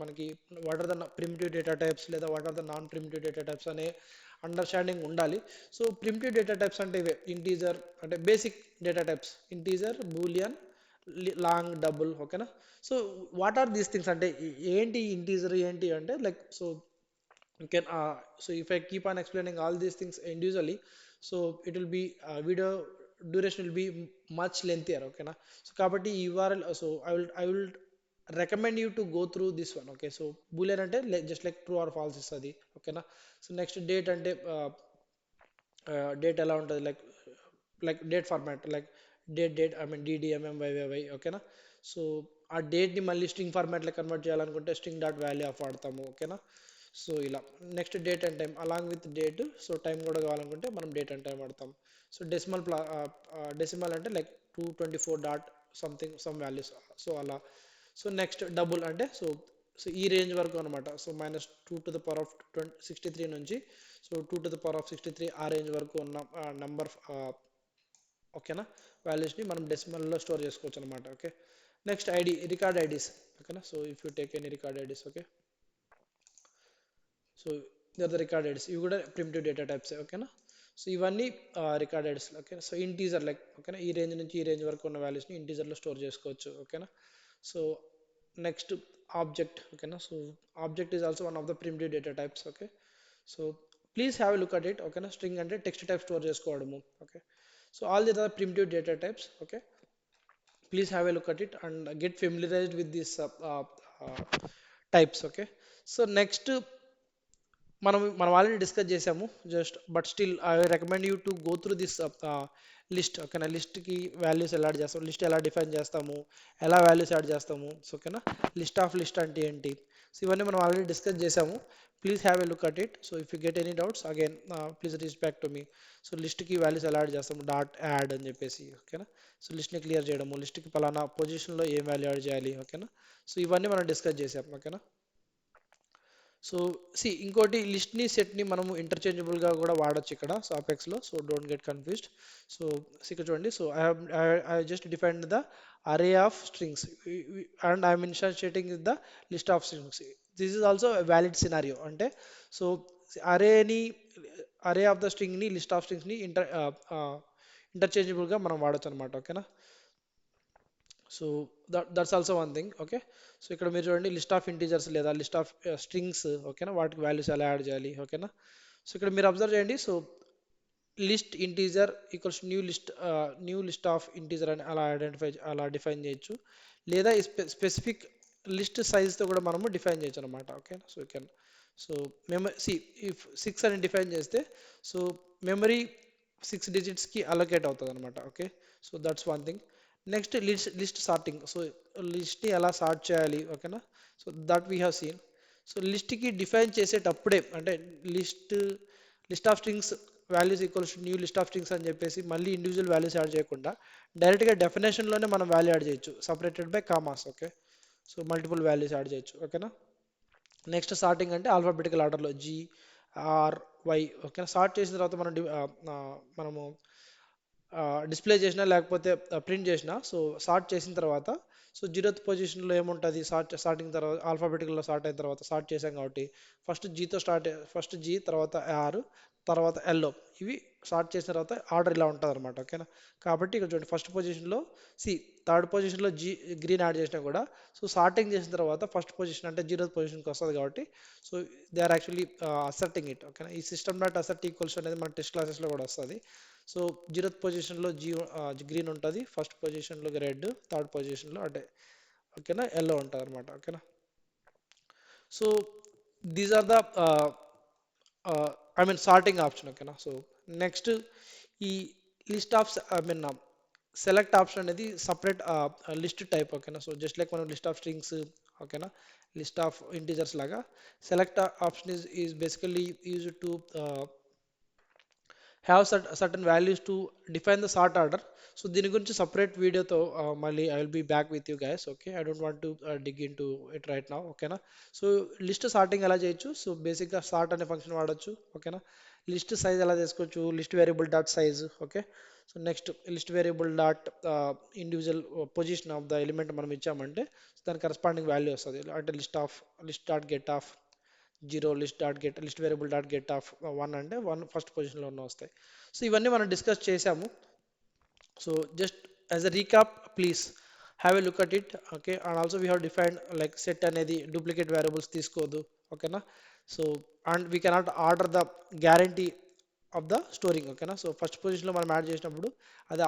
మనకి what are the primitive data types లేదా what are the non primitive data types అనే అండర్స్టాండింగ్ ఉండాలి. సో ప్రిమిటివ్ డేటా టైప్స్ అంటే ఇవే ఇంటీజర్ అంటే basic data types, integer, boolean, long, double. ఓకేనా, so what are these things అంటే ఏంటి ఇంటీజర్ ఏంటి అంటే like so you can so if I keep on explaining all these things individually, so it will be video duration will be much lengthier. Okay na, so kabatti url, so I will recommend you to go through this one. Okay, so boolean ante just like true or false istadi. Okay na, so next date ante date ఎలా ఉంటుంది, like date format like date I mean DDMMYYY. ఓకేనా, సో ఆ డేట్ని మళ్ళీ స్ట్రింగ్ ఫార్మాట్లో కన్వర్ట్ చేయాలనుకుంటే స్ట్రింగ్ డాట్ వాల్యూ ఆఫ్ వాడతాము. ఓకేనా, సో ఇలా next date and time along with date. So time కూడా కావాలనుకుంటే మనం డేట్ అండ్ టైం వాడతాం. సో డెసిమల్ అంటే like 224 dot something some values. So అలా. సో నెక్స్ట్ డబుల్ అంటే సో ఈ రేంజ్ వరకు అనమాట. So -2 to the power of 63 నుంచి so 2 to the power of 63 ఆ రేంజ్ వరకు ఉన్న నంబర్, ఓకేనా, వాల్యూస్ని మనం డెసిమల్లో స్టోర్ చేసుకోవచ్చు అనమాట. Okay, next ID, record IDs. ఓకేనా, so if you take any record IDs. Okay, so the record IDs ఇవి కూడా ప్రిమిటివ్ డేటా టైప్స్. ఓకేనా, సో ఇవన్నీ record IDs. Okay, so integer like ఓకేనా ఈ రేంజ్ నుంచి ఈ రేంజ్ వరకు ఉన్న వాల్యూస్ని ఇంటీజర్లో స్టోర్ చేసుకోవచ్చు. ఓకేనా, సో నెక్స్ట్ ఆబ్జెక్ట్. ఓకేనా, so object is also one of the primitive data types. Okay, so please have a look at it. ఓకేనా, స్ట్రింగ్ అంటే టెక్స్ట్ టైప్ స్టోర్ చేసుకోవడము. Okay, so all the other primitive data types. Okay, please have a look at it and get familiarized with these types. Okay, so next మనం ఆల్రెడీ డిస్కస్ చేసాము just, but still I recommend you to go through this list. ఓకేనా, లిస్ట్కి వాల్యూస్ ఎలా యాడ్ చేస్తాము, లిస్ట్ ఎలా డిఫైన్ చేస్తాము, ఎలా వాల్యూస్ యాడ్ చేస్తాము. సో ఓకేనా, లిస్ట్ ఆఫ్ లిస్ట్ అంటే ఏంటి, సో ఇవన్నీ మనం ఆల్రెడీ డిస్కస్ చేసాము. Please have a look at it. So if you get any doubts again please reach back to me. So లిస్ట్కి వాల్యూస్ ఎలా యాడ్ చేస్తాము, డాట్ యాడ్ అని చెప్పేసి. ఓకేనా, సో లిస్ట్ని క్లియర్ చేయడము, లిస్ట్కి పలానా పొజిషన్లో ఏం వాల్యూ యాడ్ చేయాలి. ఓకేనా, సో ఇవన్నీ మనం డిస్కస్ చేసాం. ఓకేనా, సో ఇంకోటి లిస్ట్ని సెట్ని మనము ఇంటర్చేంజబుల్గా కూడా వాడచ్చు ఇక్కడ. సో అపెక్స్లో, so don't get confused. So ఇక్కడ చూడండి. So I just defined the array of strings and I'm instantiating the list of strings. This is also valid scenario. అంటే సో అరేని అరే ఆఫ్ ద స్ట్రింగ్ని లిస్ట్ ఆఫ్ స్ట్రింగ్స్ని ఇంటర్చేంజబుల్గా మనం వాడచ్చు అనమాట. ఓకేనా, so that's also one thing. Okay, so ఇక్కడ మీరు చూడండి లిస్ట్ ఆఫ్ ఇంటీజర్స్ లేదా లిస్ట్ ఆఫ్ స్ట్రింగ్స్. ఓకేనా, వాటికి వాల్యూస్ ఎలా యాడ్ చేయాలి. ఓకేనా, సో ఇక్కడ మీరు అబ్జర్వ్ చేయండి. So list integer equals new list of integer అని అలా డిఫైన్ చేయొచ్చు. లేదా ఈ స్పెసిఫిక్ లిస్ట్ సైజ్తో కూడా మనము డిఫైన్ చేయొచ్చు అనమాట. ఓకేనా, so you can. So see if 6 అని డిఫైన్ చేస్తే సో మెమరీ 6 డిజిట్స్కి అలొకేట్ అవుతుంది అనమాట. Okay, so that's one thing. Next list sorting. So లిస్ట్ని ఎలా సార్ట్ చేయాలి. ఓకేనా, so that we have seen. So లిస్ట్కి డిఫైన్ చేసేటప్పుడే అంటే list list of strings values equals new list of strings అని చెప్పేసి మళ్ళీ ఇండివిజువల్ వాల్యూస్ యాడ్ చేయకుండా డైరెక్ట్గా డెఫినేషన్లోనే మనం వాల్యూ యాడ్ చేయొచ్చు separated by commas. Okay, so multiple values add చేయొచ్చు. ఓకేనా, నెక్స్ట్ సార్టింగ్ అంటే ఆల్ఫాబెటికల్ ఆర్డర్లో GRY. ఓకేనా, సార్ట్ చేసిన తర్వాత మనము డిస్ప్లే చేసినా లేకపోతే ప్రింట్ చేసినా సో సార్ట్ చేసిన తర్వాత సో జీరోత్ పొజిషన్లో ఏముంటుంది. స్టార్టింగ్ తర్వాత ఆల్ఫాబెటికల్లో సార్ట్ అయిన తర్వాత సార్ట్ చేసాం కాబట్టి ఫస్ట్ జీ తర్వాత ఆర్ తర్వాత ఎల్ఓ ఇవి సార్ట్ చేసిన తర్వాత ఆర్డర్ ఇలా ఉంటుంది అనమాట. ఓకేనా, కాబట్టి ఇక్కడ చూడండి ఫస్ట్ పొజిషన్లో సి థర్డ్ పొజిషన్లో గ్రీన్ యాడ్ చేసినా కూడా సో సార్టింగ్ చేసిన తర్వాత ఫస్ట్ పొజిషన్ అంటే జీరో పొజిషన్కి వస్తుంది కాబట్టి so they are actually asserting it. ఓకేనా, ఈ సిస్టమ్ డాట్ అసర్ట్ ఈక్వల్స్ అనేది మన టెస్ట్ క్లాసెస్లో కూడా వస్తుంది. సో జీరోత్ పొజిషన్లో గ్రీన్ ఉంటుంది, ఫస్ట్ పొజిషన్లో రెడ్, థర్డ్ పొజిషన్లో అంటే ఓకేనా ఎల్లో ఉంటుంది అనమాట. ఓకేనా, so these are the I mean sorting option. ఓకేనా, సో నెక్స్ట్ ఈ list of I mean select option అనేది సపరేట్ లిస్ట్ టైప్. ఓకేనా, సో జస్ట్ లైక్ మనం లిస్ట్ ఆఫ్ స్ట్రింగ్స్. ఓకేనా, లిస్ట్ ఆఫ్ ఇంటీజర్స్ లాగా select option is basically use to have certain values to define the sort order. So దీని గురించి సపరేట్ వీడియోతో మళ్ళీ I will be back with you guys. Okay, I don't want to dig in to it right now. ఓకేనా, సో లిస్ట్ సార్టింగ్ ఎలా చేయొచ్చు. సో బేసిక్గా సార్ట్ అనే ఫంక్షన్ వాడచ్చు. ఓకేనా, లిస్ట్ సైజ్ ఎలా చేసుకోవచ్చు. List variable dot size. Okay, so next list variable dot individual position of the element మనం ఇచ్చామంటే దాని కరస్పాండింగ్ వాల్యూ వస్తుంది. అంటే list dot get off zero, list variable dot get off one అంటే వన్ ఫస్ట్ పొజిషన్లో ఉన్న వస్తాయి. సో ఇవన్నీ మనం డిస్కస్ చేసాము. So just as a recap please have a look at it. Okay, and also we have defined like set అనేది డూప్లికేట్ వేరియబుల్స్ తీసుకోదు. ఓకేనా, so and we cannot order the guarantee of the storing. ఓకేనా, సో ఫస్ట్ పొజిషన్లో మనం యాడ్ చేసినప్పుడు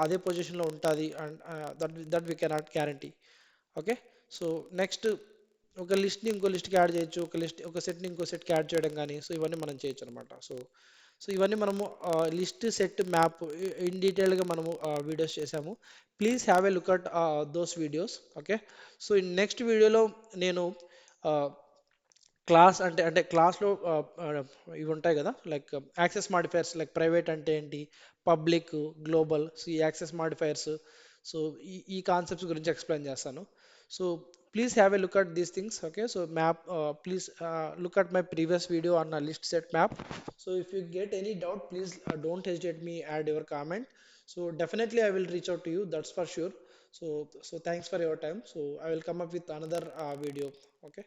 అదే పొజిషన్లో ఉంటుంది and that we cannot guarantee. Okay, so next ఒక లిస్ట్ని ఇంకో లిస్ట్కి యాడ్ చేయొచ్చు, ఒక సెట్ని ఇంకో సెట్కి యాడ్ చేయడం కానీ సో ఇవన్నీ మనం చేయొచ్చు అనమాట. సో ఇవన్నీ మనము లిస్ట్ సెట్ మ్యాప్ ఇన్ డీటెయిల్గా మనము వీడియోస్ చేసాము. Please have a look at those videos. Okay, so in next వీడియోలో నేను క్లాస్ అంటే క్లాస్లో ఇవి ఉంటాయి కదా like access modifiers like private అంటే ఏంటి, పబ్లిక్, గ్లోబల్. సో ఈ యాక్సెస్ మాడిఫైర్స్ సో ఈ కాన్సెప్ట్స్ గురించి ఎక్స్ప్లెయిన్ చేస్తాను. So please have a look at these things. Okay, so map please look at my previous video on list set map. So if you get any doubt please don't hesitate me add your comment. So definitely I will reach out to you, that's for sure. So thanks for your time. So I will come up with another video. Okay.